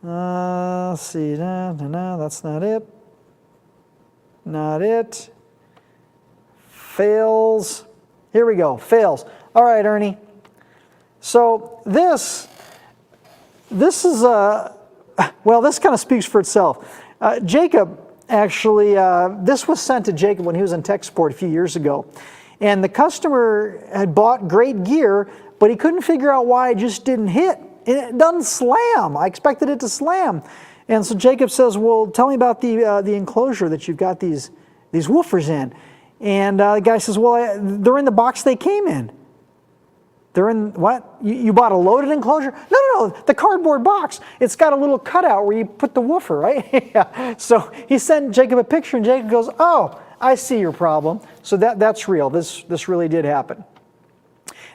Let's see. No, that's not it. Not it. Fails. Here we go. Fails. All right, Ernie. So this is well, this kind of speaks for itself. Jacob, actually, this was sent to Jacob when he was in tech support a few years ago. And the customer had bought great gear, but he couldn't figure out why it just didn't hit. It doesn't slam. I expected it to slam. And so Jacob says, well, tell me about the enclosure that you've got these woofers in. And the guy says, well, they're in the box they came in. They're in what? You bought a loaded enclosure? No, the cardboard box. It's got a little cutout where you put the woofer, right? Yeah. So he sent Jacob a picture, and Jacob goes, oh, I see your problem. So that's real. This really did happen.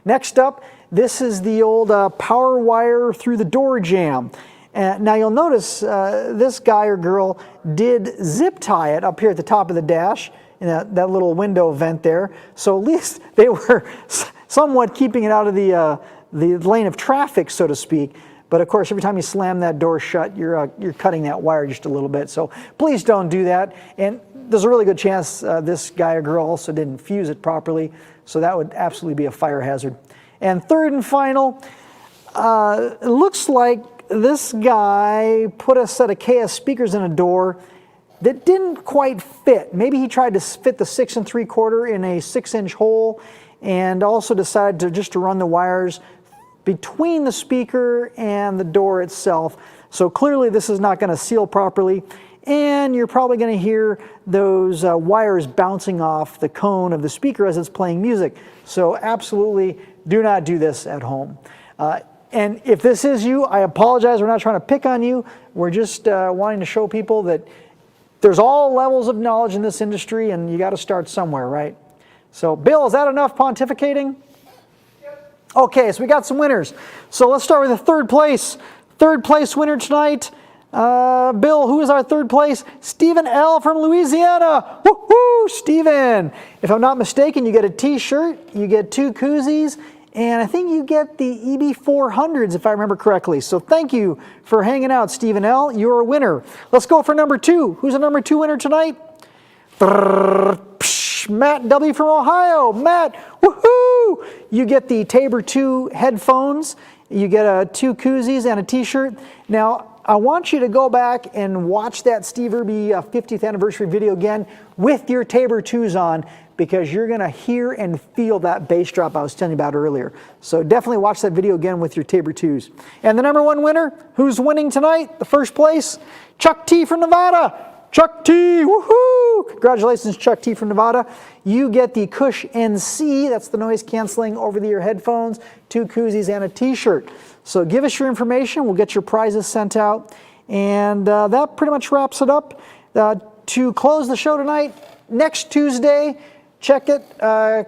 Next up, this is the old power wire through the door jam. Now you'll notice this guy or girl did zip tie it up here at the top of the dash in that little window vent there. So at least they were somewhat keeping it out of the lane of traffic, so to speak. But of course, every time you slam that door shut, you're cutting that wire just a little bit. So please don't do that. And there's a really good chance this guy or girl also didn't fuse it properly. So that would absolutely be a fire hazard. And third and final, it looks like this guy put a set of KS speakers in a door that didn't quite fit. Maybe he tried to fit the 6 3/4 in a 6-inch hole, and also decided to just run the wires between the speaker and the door itself. So clearly this is not going to seal properly, and you're probably going to hear those wires bouncing off the cone of the speaker as it's playing music. So absolutely do not do this at home. And if this is you, I apologize. We're not trying to pick on you. We're just wanting to show people that there's all levels of knowledge in this industry, and you got to start somewhere, right? So Bill, is that enough pontificating? Okay, so we got some winners. So let's start with the third place. Third place winner tonight. Bill, who is our third place? Stephen L. from Louisiana. Woohoo, Stephen. If I'm not mistaken, you get a t-shirt, you get 2 koozies, and I think you get the EB400s if I remember correctly. So thank you for hanging out, Stephen L. You're a winner. Let's go for number 2. Who's the number 2 winner tonight? Matt W. from Ohio. Matt, woohoo! You get the Tabor 2 headphones, you get 2 koozies and a t-shirt. Now, I want you to go back and watch that Steve Irby 50th anniversary video again with your Tabor 2s on, because you're going to hear and feel that bass drop I was telling you about earlier. So definitely watch that video again with your Tabor 2s. And the number 1 winner, who's winning tonight, the first place? Chuck T. from Nevada. Chuck T, woohoo! Congratulations, Chuck T from Nevada. You get the Cush NC, that's the noise canceling over-the-ear headphones, 2 koozies and a t-shirt. So give us your information, we'll get your prizes sent out. And that pretty much wraps it up. To close the show tonight, next Tuesday, check it,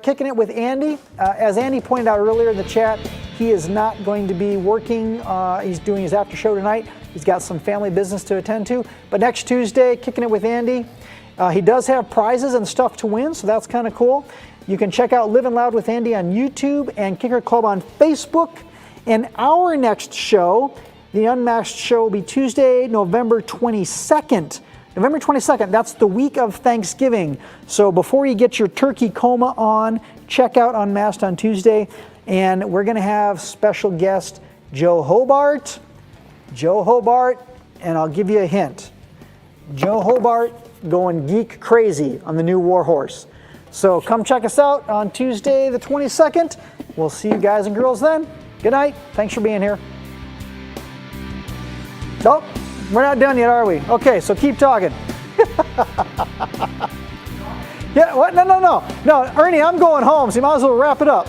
Kicking It with Andy. As Andy pointed out earlier in the chat, he is not going to be working. He's doing his after show tonight. He's got some family business to attend to. But next Tuesday, Kicking It with Andy. He does have prizes and stuff to win, so that's kind of cool. You can check out Living Loud with Andy on YouTube and Kicker Club on Facebook. And our next show, the Unmasked show, will be Tuesday, November 22nd. November 22nd, that's the week of Thanksgiving. So before you get your turkey coma on, check out Unmasked on Tuesday. And we're going to have special guest Joe Hobart. Joe Hobart, and I'll give you a hint. Joe Hobart going geek crazy on the new Warhorse. So come check us out on Tuesday the 22nd. We'll see you guys and girls then. Good night. Thanks for being here. Nope, we're not done yet, are we? Okay, so keep talking. Yeah, what? No, Ernie, I'm going home, so you might as well wrap it up.